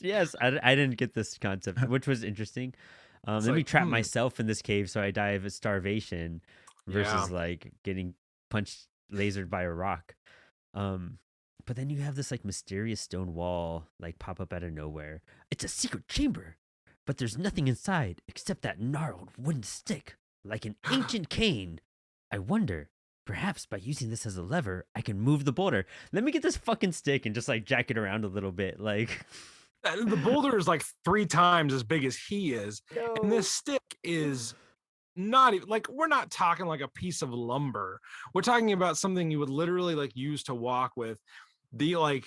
yes, I didn't get this concept, which was interesting. Let me trap myself in this cave so I die of starvation versus like getting punched, lasered by a rock. But then you have this like mysterious stone wall like pop up out of nowhere. It's a secret chamber, but there's nothing inside except that gnarled wooden stick, like an ancient cane. I wonder, perhaps by using this as a lever, I can move the boulder. Let me get this fucking stick and just like jack it around a little bit, like. The boulder is like 3 times as big as he is. No. And this stick is not even like, we're not talking like a piece of lumber. We're talking about something you would literally like use to walk with. The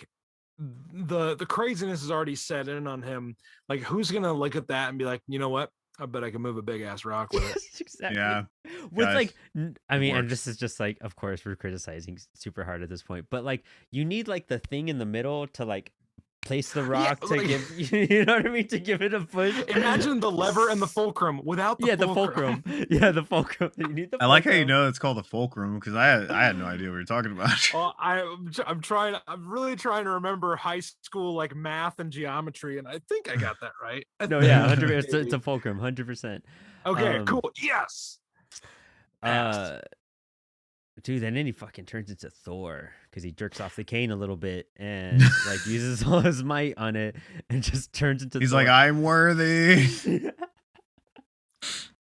craziness is already set in on him. Like, who's gonna look at that and be like, you know what? I bet I can move a big ass rock with it. Exactly. Yeah. With like, I mean, and this is just like, of course, we're criticizing super hard at this point, but like, you need like the thing in the middle to like place the rock to give, you know what I mean, to give it a push. Imagine the lever and the fulcrum without the fulcrum. The fulcrum. You need the fulcrum. I like how you know it's called the fulcrum, because I had no idea what you're talking about. Well, I'm really trying to remember high school like math and geometry, and I think I got that right. No, yeah, 100%. It's a fulcrum, 100%. Okay, cool. Yes. Dude, then he fucking turns into Thor because he jerks off the cane a little bit and like uses all his might on it and just turns into He's Thor. like, I'm worthy.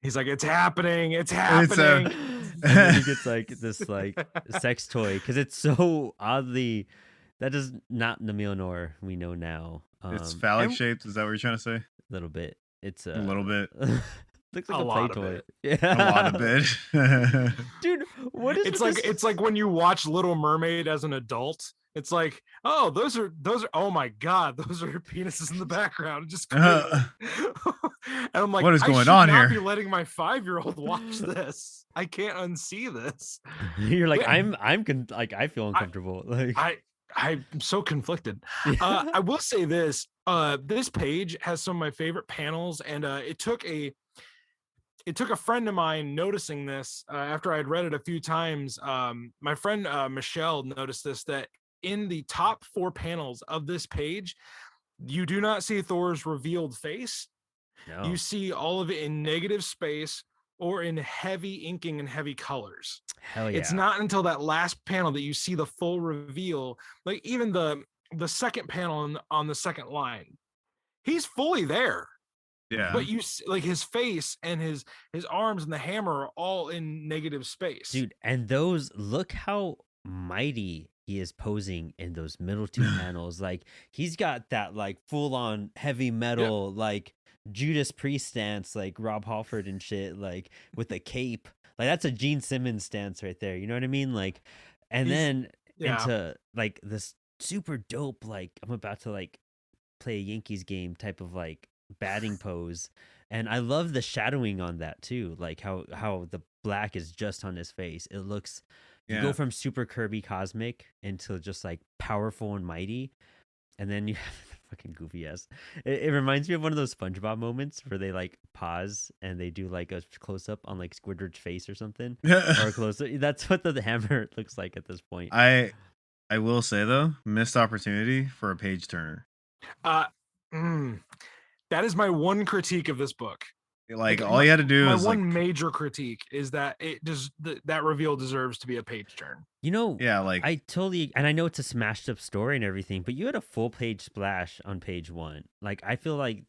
He's like, it's happening. It's happening. And then he gets like this like sex toy because it's so oddly, that is not the Mjolnir we know now. It's phallic shaped. Is that what you're trying to say? A little bit. It's a little bit. Looks like a play toy. Yeah. A lot of it. Dude, what is it's like when you watch Little Mermaid as an adult. It's like, oh, those are oh my god, those are penises in the background. Just and I'm like, what is going on here? I should not be letting my 5-year-old watch this. I can't unsee this. You're like, I feel uncomfortable. I'm so conflicted. I will say this. This page has some of my favorite panels, and it took a friend of mine noticing this after I'd read it a few times. My friend Michelle noticed this, that in the top 4 panels of this page, you do not see Thor's revealed face. No. You see all of it in negative space or in heavy inking and heavy colors. Hell yeah. It's not until that last panel that you see the full reveal. Like even the second panel on the second line, he's fully there. Yeah. But you like his face and his arms and the hammer are all in negative space. Dude, and those, look how mighty he is posing in those middle two panels. Like he's got that like full on heavy metal like Judas Priest stance, like Rob Halford and shit, like with the cape. Like that's a Gene Simmons stance right there. You know what I mean? Like, and He's then yeah. into like this super dope, like I'm about to like play a Yankees game type of like batting pose. And I love the shadowing on that too. Like how the black is just on his face. It looks you go Yeah. from super Kirby cosmic into just like powerful and mighty. And then you have the fucking goofy ass. It reminds me of one of those SpongeBob moments where they like pause and they do like a close up on like Squidward's face or something, or a close up. That's what the hammer looks like at this point. I will say though, missed opportunity for a page turner. Uh, mm, that is my one critique of this book. Like all you had to do My is like, one major critique is that it does that reveal deserves to be a page turn. You know, yeah, like I totally, and I know it's a smashed up story and everything, but you had a full page splash on page one. Like, I feel like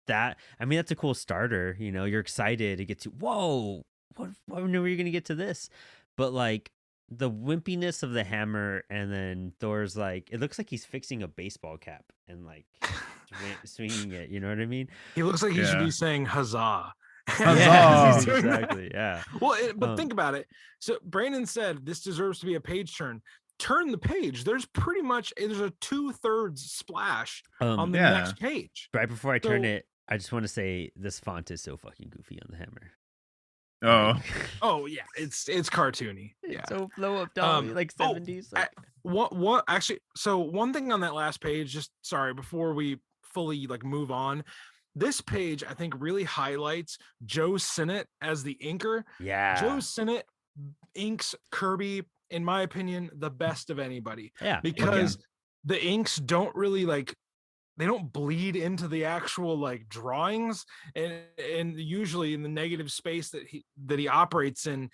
that, I mean, that's a cool starter. You know, you're excited to get to, whoa, what knew we were going to get to this? But like, the wimpiness of the hammer, and then Thor's like, it looks like he's fixing a baseball cap and like swinging it. You know what I mean? He looks like he should Yeah. be saying huzzah. Huzzah! Yeah, He's doing that. exactly. Yeah. Well, but think about it. So Brandon said this deserves to be a page turn. Turn the page. There's pretty much there's a 2/3 splash on the Yeah. next page. Right before I turn it, I just want to say this font is so fucking goofy on the hammer. Oh, Oh yeah, it's cartoony. Yeah. It's so blow up dolly, like 70s. Like... What actually? So one thing on that last page, just sorry, before we fully like move on, this page I think really highlights Joe Sinnott as the inker. Yeah, Joe Sinnott inks Kirby, in my opinion, the best of anybody. Yeah, because the inks don't really like. They don't bleed into the actual like drawings, and usually in the negative space that he operates in,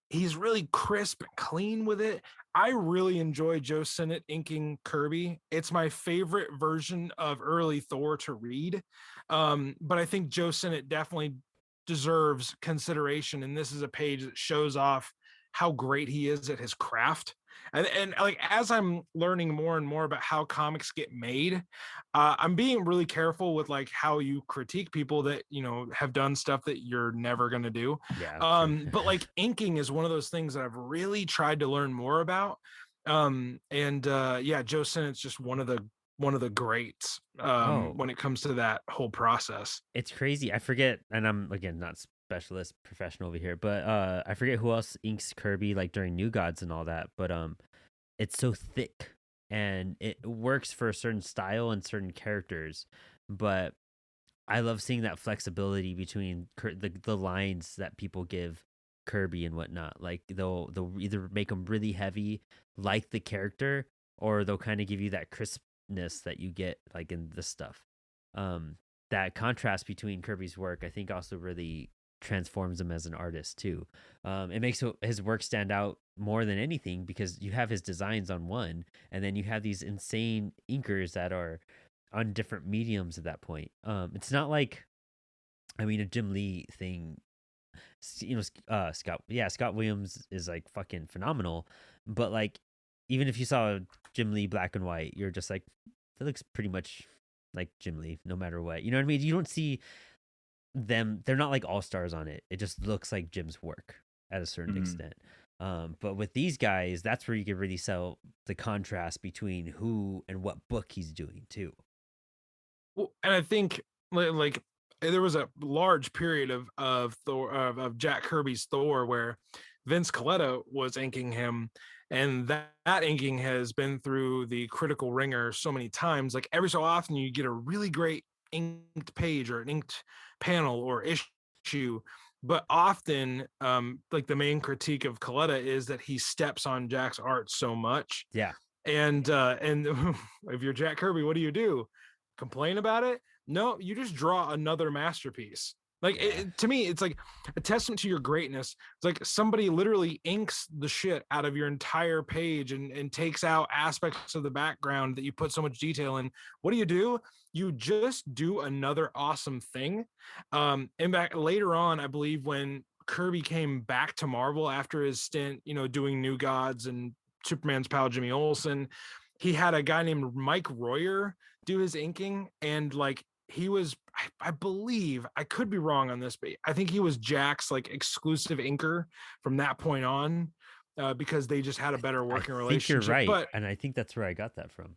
he's really crisp and clean with it. I really enjoy Joe Sinnott inking Kirby. It's my favorite version of early Thor to read. But I think Joe Sinnott definitely deserves consideration, and this is a page that shows off how great he is at his craft. And like as I'm learning more and more about how comics get made, I'm being really careful with like how you critique people that have done stuff that you're never gonna do. Yeah. But like inking is one of those things that I've really tried to learn more about. Joe Sinnott's just one of the greats when it comes to that whole process. It's crazy. I forget, and I'm again not specialist professional over here, but I forget who else inks Kirby like during New Gods and all that, but it's so thick and it works for a certain style and certain characters. But I love seeing that flexibility between the lines that people give Kirby and whatnot. Like they'll either make them really heavy like the character, or they'll kind of give you that crispness that you get like in this stuff. That contrast between Kirby's work I think also really transforms him as an artist too. It makes his work stand out more than anything because you have his designs on one, and then you have these insane inkers that are on different mediums at that point. It's not like, I mean, a Jim Lee thing, Scott Williams is like fucking phenomenal, but like even if you saw Jim Lee black and white, you're just like, that looks pretty much like Jim Lee no matter what. You know what I mean? You don't see them, they're not like all stars on it. It just looks like Jim's work at a certain extent. But with these guys, that's where you can really sell the contrast between who and what book he's doing too. Well, and I think like there was a large period of Thor of Jack Kirby's Thor where Vince Coletta was inking him, and that inking has been through the critical ringer so many times. Like every so often you get a really great inked page or an inked panel or issue, but often like the main critique of Coletta is that he steps on Jack's art so much. Yeah. And if you're Jack Kirby, what do? Complain about it? No, you just draw another masterpiece. Like to me, it's like a testament to your greatness. It's like somebody literally inks the shit out of your entire page and takes out aspects of the background that you put so much detail in. What do? You just do another awesome thing. And back later on, I believe when Kirby came back to Marvel after his stint, doing New Gods and Superman's pal Jimmy Olsen. He had a guy named Mike Royer do his inking, and like he was, I believe, I could be wrong on this, but I think he was Jack's like exclusive inker from that point on, because they just had a better working I think relationship. you're right, But and I think that's where I got that from.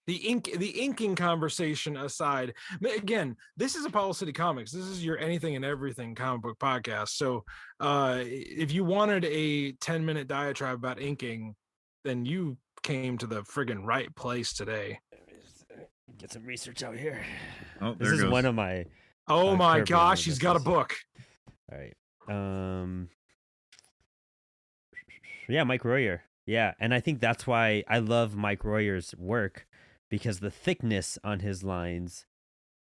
the inking conversation aside, again, this is Apollo City Comics. This is your anything and everything comic book podcast. So if you wanted a 10-minute diatribe about inking, then you came to the friggin' right place today. Get some research out here. Oh, this is one of my. Oh my Kirby gosh, he's got a omnibuses. book. All right. Yeah, Mike Royer. Yeah, and I think that's why I love Mike Royer's work, because the thickness on his lines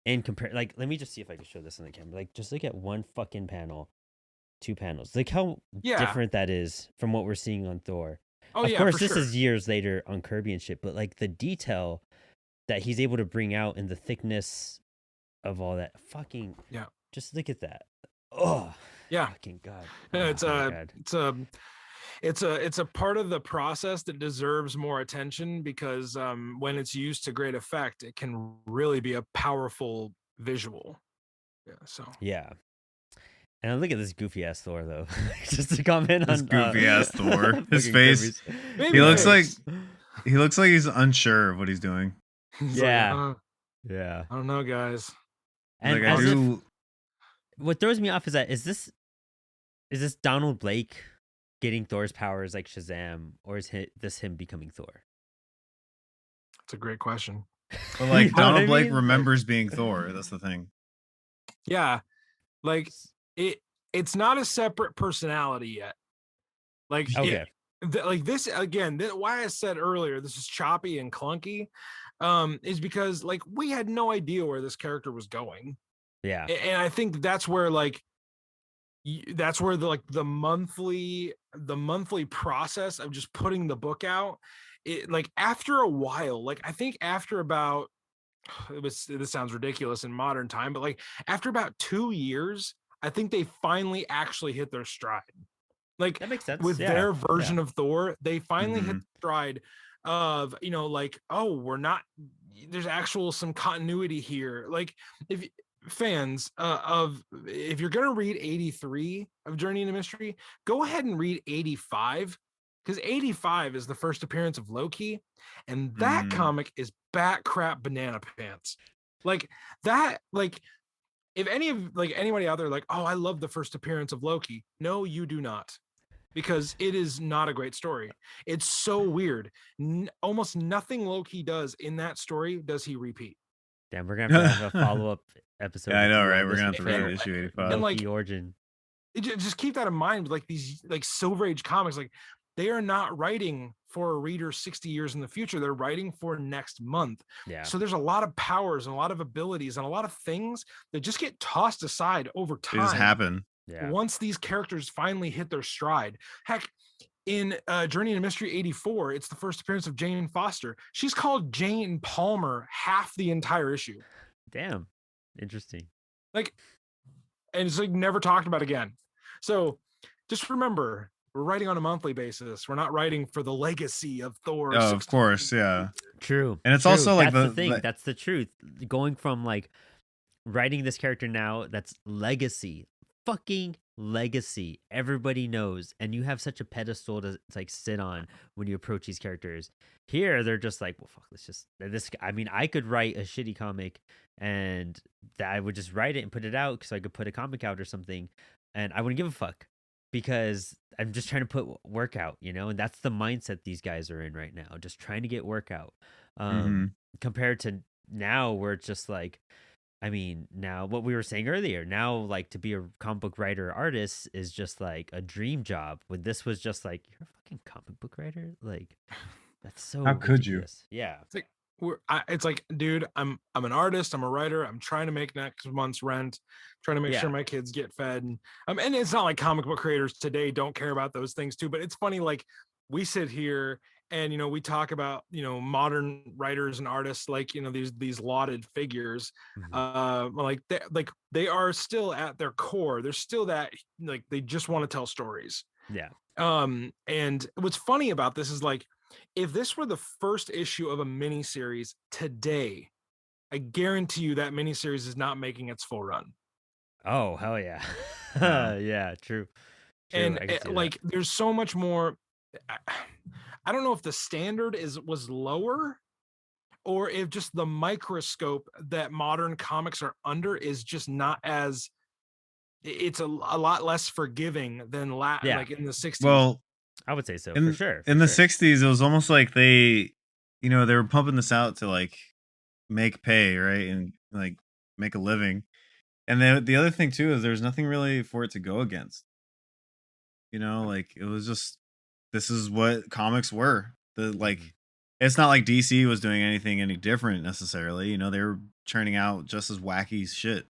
and compare, like, let me just see if I can show this on the camera. Like, just look at one fucking panel, 2 panels. Like how different that is from what we're seeing on Thor. Oh, of yeah, course, for this sure. is years later on Kirby and shit, but like the detail that he's able to bring out and the thickness of all that, fucking just look at that. Oh yeah, fucking god. It's a part of the process that deserves more attention, because when it's used to great effect, it can really be a powerful visual. Yeah. And look at this goofy ass Thor, though. Just to comment this on goofy ass Thor. His fucking face. Kirby's. He looks like he's unsure of what he's doing. He's Yeah. like, I don't know, guys. And like, what throws me off is that is this Donald Blake getting Thor's powers like Shazam, or is this him becoming Thor? That's a great question. But like, You know Donald what I Blake mean? remembers being Thor. That's the thing. Yeah, like it's not a separate personality yet. Like, okay, like this again. Why I said earlier this is choppy and clunky, is because like we had no idea where this character was going. Yeah, and I think that's where like that's where the monthly process of just putting the book out, it like after a while, like I think after about this sounds ridiculous in modern time, but like after about 2 years, I think they finally actually hit their stride. Like that makes sense. With their version of Thor, they finally hit Mhm. the stride of, like, oh, there's actual some continuity here. Like if fans if you're gonna read 83 of Journey into Mystery, go ahead and read 85, because 85 is the first appearance of Loki, and that comic is bat crap banana pants. Like that, like if anybody out there like, oh, I love the first appearance of Loki. No, you do not. Because it is not a great story. It's so weird. Almost nothing Loki does in that story does he repeat. Damn, we're gonna have a follow-up episode. Yeah, I know, right? on We're this gonna have to for read issue 85. And Loki origin. Just keep that in mind with like these like Silver Age comics. Like they are not writing for a reader 60 years in the future. They're writing for next month. Yeah. So there's a lot of powers and a lot of abilities and a lot of things that just get tossed aside over time. They just happen. Yeah. Once these characters finally hit their stride. Heck, in Journey into Mystery 84, it's the first appearance of Jane Foster. She's called Jane Palmer half the entire issue. Damn. Interesting. Like, and it's like never talked about again. So just remember, we're writing on a monthly basis. We're not writing for the legacy of Thor. Oh, of course, yeah. True. And it's also like that's the thing. That's the truth. Going from like writing this character now, that's legacy. Fucking legacy. Everybody knows, and you have such a pedestal to like sit on when you approach these characters. Here they're just like, well, fuck, let's just this. I mean, I could write a shitty comic, and I would just write it and put it out, because I could put a comic out or something, and I wouldn't give a fuck, because I'm just trying to put work out, and that's the mindset these guys are in right now, just trying to get work out. Compared to now, where it's just like, I mean, now what we were saying earlier, now like to be a comic book writer or artist is just like a dream job. When this was just like, you're a fucking comic book writer, like that's so. How could you? Yeah, it's like, dude, I'm an artist, I'm a writer, I'm trying to make next month's rent, trying to make sure my kids get fed, and it's not like comic book creators today don't care about those things too. But it's funny, like we sit here and we talk about modern writers and artists like these lauded figures, like they are still at their core, they're still that, like they just want to tell stories. Yeah. And what's funny about this is like if this were the first issue of a miniseries today, I guarantee you that miniseries is not making its full run. Oh, hell yeah. No. Yeah, true. True. And I can see that. like, there's so much more. I don't know if the standard was lower, or if just the microscope that modern comics are under is just not as, it's a lot less forgiving than Yeah. like in the 60s. Well, I would say so, for in sure. in the 60s, it was almost like they were pumping this out to like make pay, right? And like make a living. And then the other thing too is there's nothing really for it to go against. Like it was just, this is what comics were. The like Mhm. It's not like DC was doing anything any different necessarily. They were churning out just as wacky shit.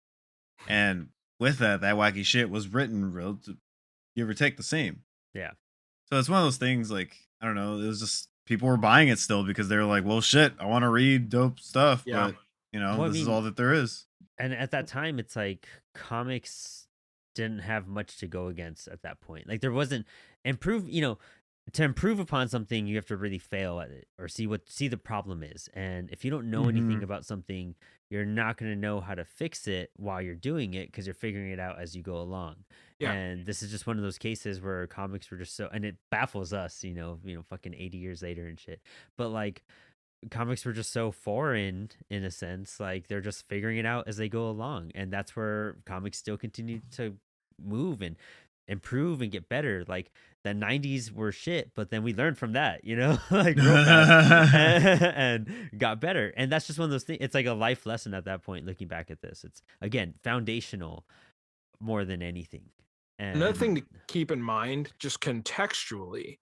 And with that wacky shit was written real to give or take the same. Yeah. So it's one of those things, like, I don't know, it was just people were buying it still because they were like, well shit, I want to read dope stuff, Yeah. but Well, I this is mean, all that there is. and at that time, it's like comics didn't have much to go against at that point. Like there wasn't to improve upon something, you have to really fail at it or see the problem is. And if you don't know anything Mhm. about something, you're not going to know how to fix it while you're doing it because you're figuring it out as you go along. Yeah. And this is just one of those cases where comics were just so, and it baffles us, fucking 80 years later and shit. But like comics were just so foreign in a sense, like they're just figuring it out as they go along, and that's where comics still continue to move and improve and get better. Like the 90s were shit, but then we learned from that, like real fast and got better. And that's just one of those things. It's like a life lesson at that point. Looking back at this, it's again foundational more than anything. Another And thing to keep in mind, just contextually,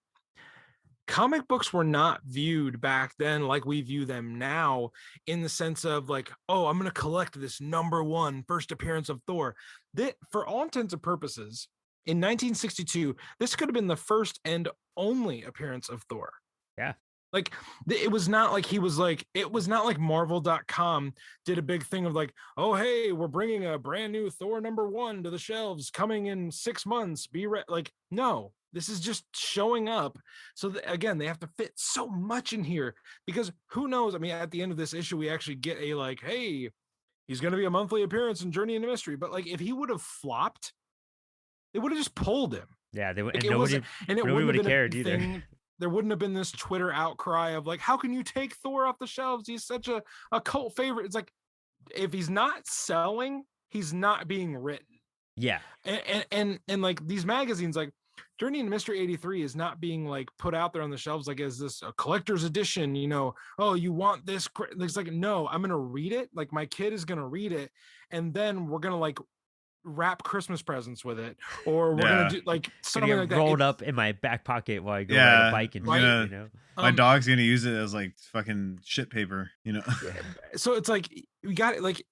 comic books were not viewed back then like we view them now, in the sense of like, oh, I'm going to collect this #1 first appearance of Thor. That, for all intents and purposes, in 1962, this could have been the first and only appearance of Thor. yeah, Like, it was not like it was not like Marvel.com did a big thing of like, oh, hey, we're bringing a brand new Thor #1 to the shelves coming in 6 months. Be ready. Like, no, this is just showing up. So again, they have to fit so much in here, because who knows? I mean, at the end of this issue, we actually get a like, hey, he's going to be a monthly appearance in Journey into Mystery. But like, if he would have flopped, they would have just pulled him. yeah, they would, Like, and it wasn't, and it nobody wouldn't would have have been a cared big either. thing. There wouldn't have been this Twitter outcry of like, how can you take Thor off the shelves? He's such a cult favorite. It's like, if he's not selling, he's not being written. Yeah, And like these magazines, like Journey into Mystery 83 is not being like put out there on the shelves like as this a collector's edition, oh, you want this. It's like, no, I'm gonna read it. Like, my kid is gonna read it, and then we're gonna like wrap Christmas presents with it, or we're gonna Yeah. do like gonna something get like that. rolled up in my back pocket while I go ride a Yeah. bike and I'm shit, gonna My dog's gonna use it as like fucking shit paper, So it's like, you got it. Like,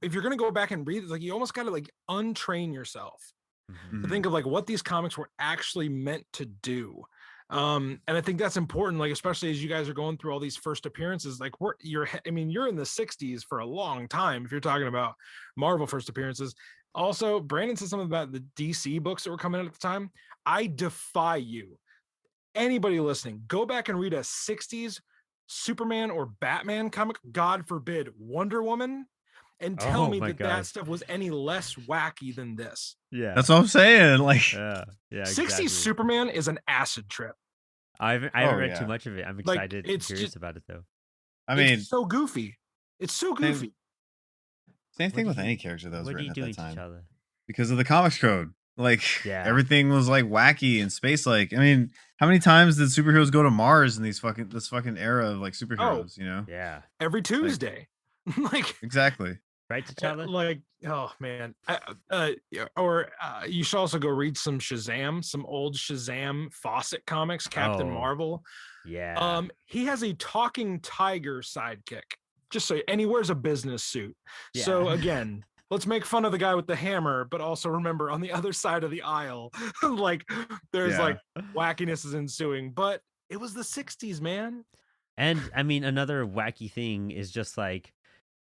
if you're gonna go back and read it, like, you almost gotta like untrain yourself Mhm. to think of like what these comics were actually meant to do. And I think that's important, like, especially as you guys are going through all these first appearances. Like, you're in the 60s for a long time if you're talking about Marvel first appearances. Also, Brandon said something about the DC books that were coming out at the time. I defy you, anybody listening, go back and read a 60s Superman or Batman comic, God forbid Wonder Woman, and tell Oh me my that God. stuff was any less wacky than this. Yeah. That's what I'm saying. Like, Yeah. 60s Exactly. Superman is an acid trip. I haven't read too yeah. much of it. I'm Like, excited, it's curious just- about it though. I mean, It's so goofy. It's so goofy. same thing What with are any you- character that was What are you written at doing, that time. T'Challa? Because of the comics code. Like, Yeah. everything was like wacky and space like. I mean, how many times did superheroes go to Mars in this fucking era of like superheroes, Yeah. Every Tuesday. Like, Exactly. Right, T'Challa? like, oh man. You should also go read some old Shazam Fawcett comics, Captain Oh. Marvel. Yeah. He has a talking tiger sidekick, and he wears a business suit. Yeah. So again, let's make fun of the guy with the hammer, but also remember, on the other side of the aisle, like, there's Yeah. like wackiness is ensuing. But it was the 60s, man. And I mean, another wacky thing is just like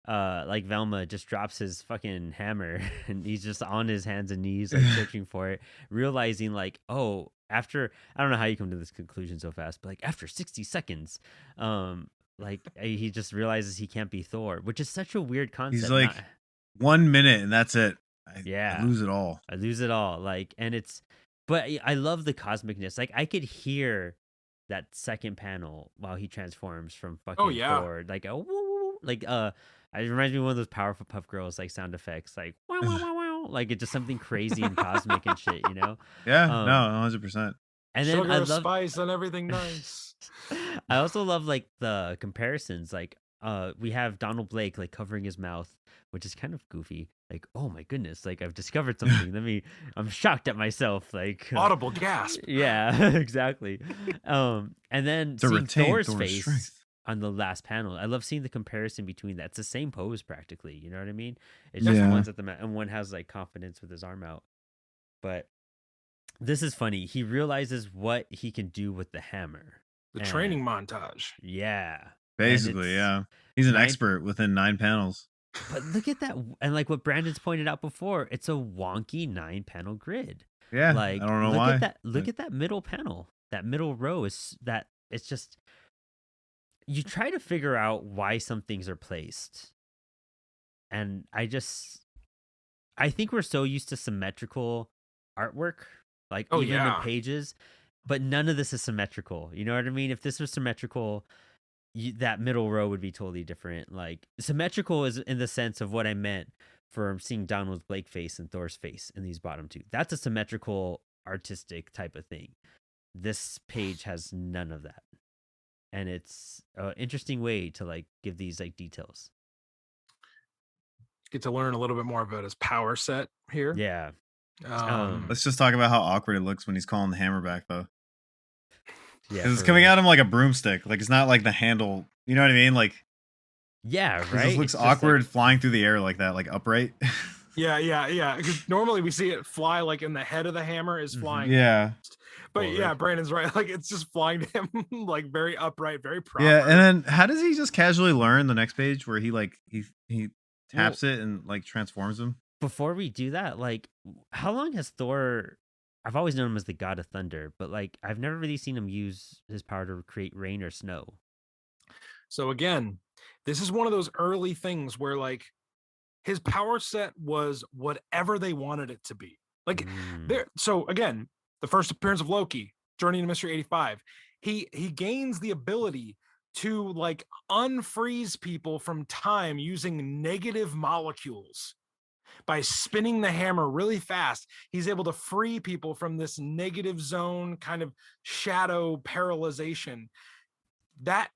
Velma just drops his fucking hammer and he's just on his hands and knees like searching for it, realizing like, oh, after, I don't know how you come to this conclusion so fast, but like after 60 seconds, like he just realizes he can't be Thor, which is such a weird He's concept. like 1 minute and that's it. I Yeah, lose it all. I lose it all. Like, and it's, but I love the cosmicness. Like, I could hear that second panel while he transforms from Oh fucking yeah. Thor. Like, woo, woo, woo. Like, it reminds me of one of those Powerful Puff Girls like sound effects, like wow, wow, wow, wow. Like it's just something crazy and cosmic and shit, you know? Yeah, Um, no, 100%. and then I Sugar, love spice, and everything nice. I also love like the comparisons. Like, we have Donald Blake like covering his mouth, which is kind of goofy. Like, oh my goodness, like I've discovered something. I'm shocked at myself. Like, Audible gasp. yeah, exactly. And then To seeing retain Thor's Thor's face strength. on the last panel, I love seeing the comparison between that. It's the same pose practically. You know what I mean? It's just Yeah. one's at the and one has like confidence with his arm out. But this is funny. He realizes what he can do with the hammer. The And- training montage. Yeah. Basically, it's yeah. He's an 9 expert within 9 panels. But look at that, and like what Brandon's pointed out before, it's a wonky 9-panel grid. Yeah, Like, I don't know look why. at that. Look but- at that middle panel. That middle row is that. It's just, you try to figure out why some things are placed, and I think we're so used to symmetrical artwork, like Oh, even yeah. the pages, but none of this is symmetrical. You know what I mean? If this was symmetrical, that middle row would be totally different. Like, symmetrical is in the sense of what I meant for seeing Donald Blake face and Thor's face in these bottom two. That's a symmetrical artistic type of thing. This page has none of that, and it's an interesting way to like give these like details. Get to learn a little bit more about his power set here. Yeah. Let's just talk about how awkward it looks when he's calling the hammer back, though. Yeah, Because it's for coming real. at him like a broomstick. Like, it's not like the handle. You know what I mean? Like, Yeah, it right. just looks It's just, like, awkward flying through the air like that, like upright. Yeah. Because normally we see it fly like in the head of the hammer is flying. yeah. But Forward. yeah, Brandon's right. Like it's just flying to him like very upright, very proper. Yeah, and then how does he just casually learn the next page where he like he taps it and like transforms him? Before we do that, like, how long has Thor? I've always known him as the god of thunder, but like, I've never really seen him use his power to create rain or snow. So again, this is one of those early things where like his power set was whatever they wanted it to be. Like there. So again, the first appearance of Loki, Journey into Mystery 85, he gains the ability to like unfreeze people from time using negative molecules. By spinning the hammer really fast, he's able to free people from this negative zone kind of shadow paralyzation. That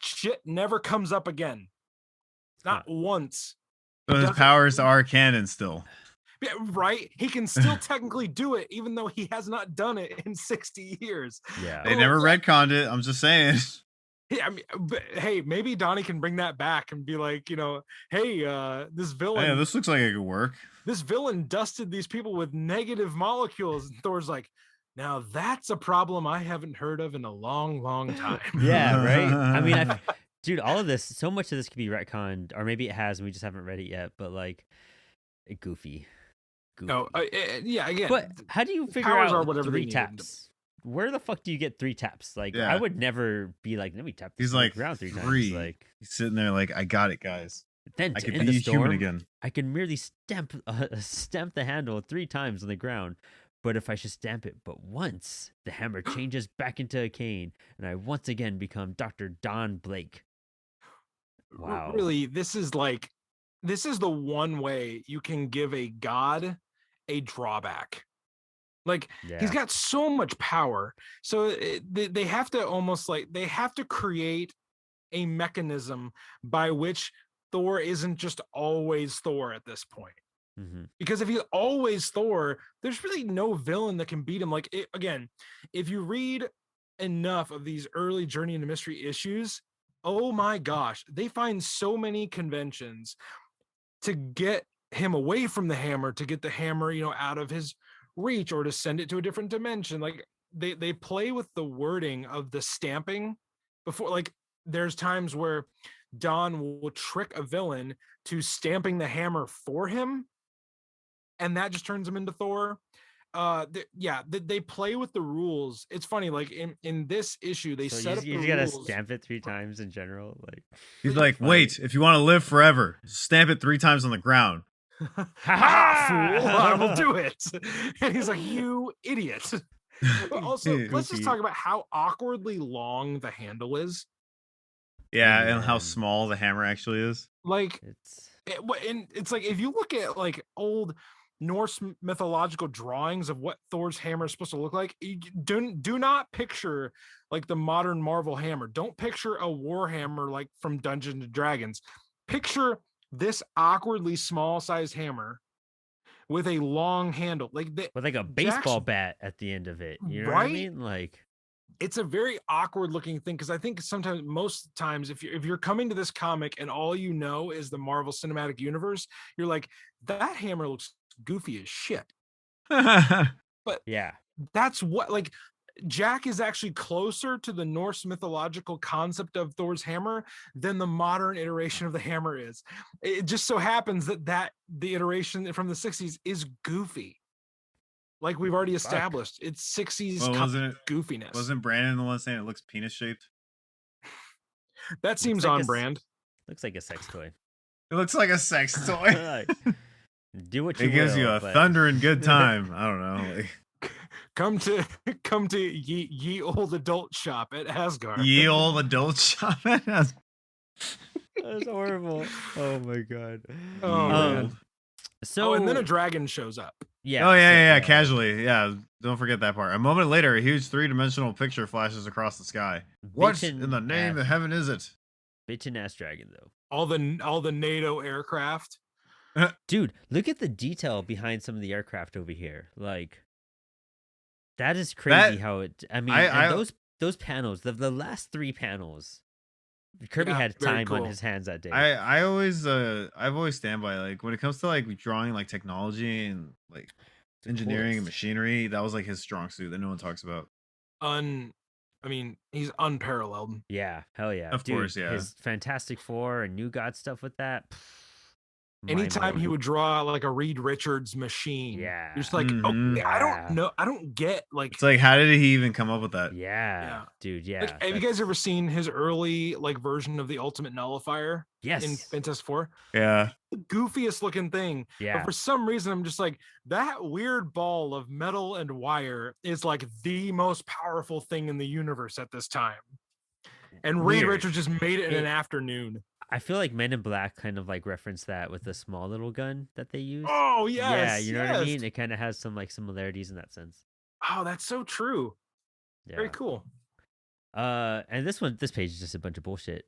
shit never comes up again. Not once. So his powers are canon still. Yeah, right? He can still technically do it, even though he has not done it in 60 years. Yeah. They never retconned it. I'm just saying. Yeah, I mean, but, hey, maybe Donnie can bring that back and be like, hey, this villain. Yeah, this looks like it could work. This villain dusted these people with negative molecules. And Thor's like, now that's a problem I haven't heard of in a long, long time. Yeah, right. I mean, dude, all of this, so much of this could be retconned, or maybe it has, and we just haven't read it yet. But like, goofy. No, yeah, again. But how do you figure powers out are whatever they 3 need taps? Where the fuck do you get 3 taps? Like, Yeah. I would never be like, let me tap this He's like around 3 3. times. Like, He's sitting there like, I got it, guys. then I to could end be the human storm, again. I can merely stamp the handle 3 times on the ground. But if I should stamp it but once, the hammer changes back into a cane, and I once again become Dr. Don Blake. Wow. Really, this is the one way you can give a god a drawback. Like, Yeah. he's got so much power. So they have to almost like, they have to create a mechanism by which Thor isn't just always Thor at this point. Mm-hmm. Because if he's always Thor, there's really no villain that can beat him. Like, again, if you read enough of these early Journey into Mystery issues, oh my gosh, they find so many conventions to get him away from the hammer, to get the hammer, out of his reach, or to send it to a different dimension. Like, they play with the wording of the stamping before. Like, there's times where Don will trick a villain to stamping the hammer for him, and that just turns him into Thor. they play with the rules. It's funny, like in this issue they So set up the you just gotta rules. stamp it 3 times in general. Like He's But- like, wait, if you want to live forever, stamp it 3 times on the ground. Ha fool, I will do it. And he's like, you idiot. But also, let's just Goofy. talk about how awkwardly long the handle is. Yeah, Oh, and how man. small the hammer actually is. Like, it's and it's like if you look at like old Norse mythological drawings of what Thor's hammer is supposed to look like, you do not picture like the modern Marvel hammer. Don't picture a war hammer like from Dungeons and Dragons. Picture this awkwardly small sized hammer with a long handle, like the, with like a baseball bat at the end of it. You know what I mean? Like it's a very awkward looking thing, because I think sometimes, most times, if you're coming to this comic and all you know is the Marvel Cinematic Universe, you're like, that hammer looks goofy as shit. But yeah, that's what, like, Jack is actually closer to the Norse mythological concept of Thor's hammer than the modern iteration of the hammer is. It just so happens that the iteration from the 60s is goofy. Like we've already established, it's 60s goofiness. Wasn't Brandon the one saying it looks penis shaped? That seems like on brand. Looks like a sex toy. It looks like a sex toy. Do what you It gives will, you a but... thundering good time. I don't know. Like, come to ye old adult shop at Asgard. ye old adult shop at Asgard. That's horrible. Oh my god. Oh, man. So and then a dragon shows up. Yeah. Oh yeah. Casually. Yeah. Don't forget that part. A moment later, a huge 3-dimensional picture flashes across the sky. What in the name of heaven is it? Bitchin' ass dragon though. All the NATO aircraft. Dude, look at the detail behind some of the aircraft over here. Like that is crazy how it. I mean, those panels, the last 3 panels. Kirby had time on his hands that day. I've always stand by, like, when it comes to like drawing like technology and like engineering and machinery, that was like his strong suit that no one talks about. I mean, he's unparalleled. Yeah, hell yeah. Of course, yeah. His Fantastic Four and New God stuff with that. Anytime he would draw like a Reed Richards machine, yeah, you're just like, okay, I don't know, I don't get, like, it's like, how did he even come up with that? Yeah, dude, yeah. Like, have you guys ever seen his early like version of the Ultimate Nullifier? Yes. In Fantastic Four? Yeah. The goofiest looking thing. Yeah. But for some reason, I'm just like, that weird ball of metal and wire is like the most powerful thing in the universe at this time. And Reed Richards just made it in an afternoon. I feel like Men in Black kind of like referenced that with the small little gun that they use. Oh, yes. Yeah, you know what I mean? It kind of has some like similarities in that sense. Oh, that's so true. Yeah. Very cool. And this page is just a bunch of bullshit.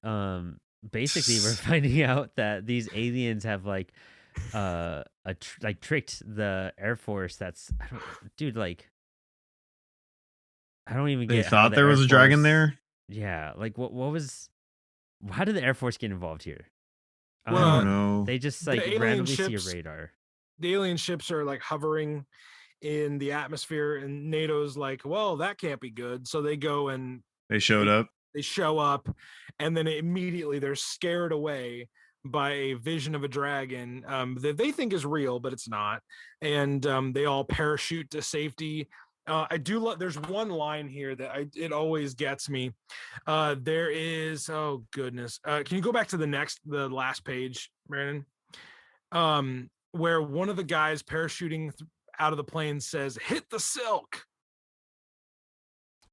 Basically we're finding out that these aliens have like tricked the Air Force. I don't even get. They thought there was a dragon there. Yeah, like how did the Air Force get involved here? Well, I don't know. They just like randomly see a radar. The alien ships are like hovering in the atmosphere, and NATO's like, well, that can't be good. So they go and they show up, and then immediately they're scared away by a vision of a dragon that they think is real, but it's not. And they all parachute to safety. I do love, there's one line here that it always gets me. There is, oh goodness. Can you go back to the last page, Brandon? Where one of the guys parachuting out of the plane says, "Hit the silk."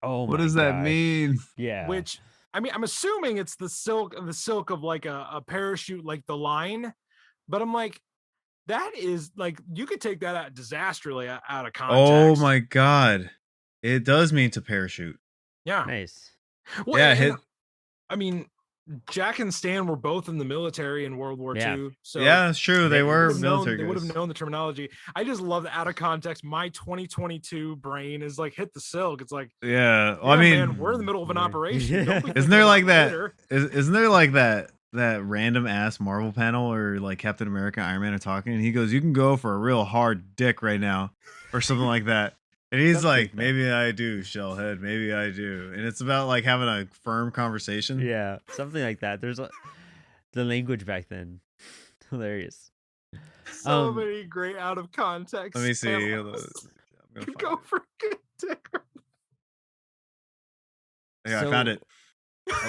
Oh, what does that mean? Yeah. Which, I mean, I'm assuming it's the silk of like a parachute, like the line. But I'm like, that is like, you could take that out disastrously out of context. Oh my god, it does mean to parachute. Yeah, nice. Well, yeah, I mean, Jack and Stan were both in the military in World War II. So yeah, it's true. They were military. They would have known the terminology. I just love that out of context. My 2022 brain is like, hit the silk. It's like, yeah. Well, I mean, man, we're in the middle of an operation. Isn't there like that? Isn't there like that random ass Marvel panel or like Captain America, Iron Man are talking, and he goes, "You can go for a real hard dick right now," or something like that. And he's like, "Maybe I do, Shellhead. Maybe I do." And it's about like having a firm conversation. Yeah, something like that. There's the language back then. Hilarious. So many great out of context. Let me see. gonna Could find go it. for a good dick. Yeah, I found it.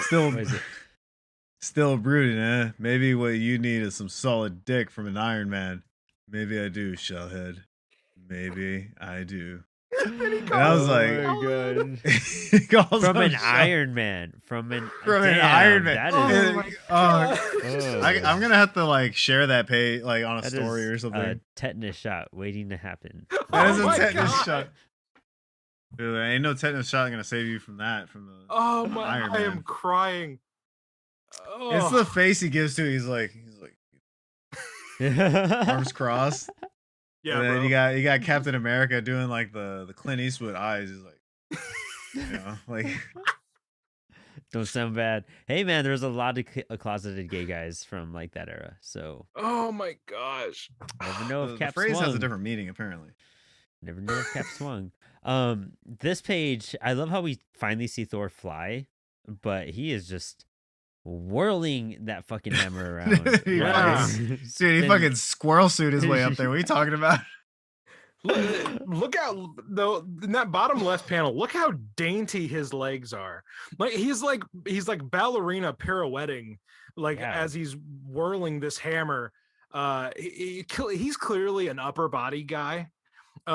Still, What is it? still brooding, eh? Maybe what you need is some solid dick from an Iron Man. Maybe I do, Shellhead. Maybe I do. And he And I was calls him like, Shellhead. he calls From him an Shell- Iron Man. From an Iron Man. That Oh is my Oh, god. I'm gonna have to like share that page like on a that story is or something. a tetanus shot waiting to happen. That is Oh a my tetanus God. shot. Dude, there ain't no tetanus shot gonna save you from that. From the Oh my! Iron I am Man. crying. It's Oh. the face he gives to. He's like arms crossed. Yeah, And then bro. you got Captain America doing like the Clint Eastwood eyes. He's like, like Don't sound bad. Hey man, there's a lot of closeted gay guys from like that era. So Oh my gosh. never know if the Cap phrase has a swung. different meaning apparently. Never know if Cap swung. This page, I love how we finally see Thor fly, but he is just whirling that fucking hammer around. Yeah. Dude, he fucking squirrel suit his way up there. What are you talking about? Look out though in that bottom left panel. Look how dainty his legs are. Like he's like ballerina pirouetting, like Yeah. as he's whirling this hammer. He's clearly an upper body guy.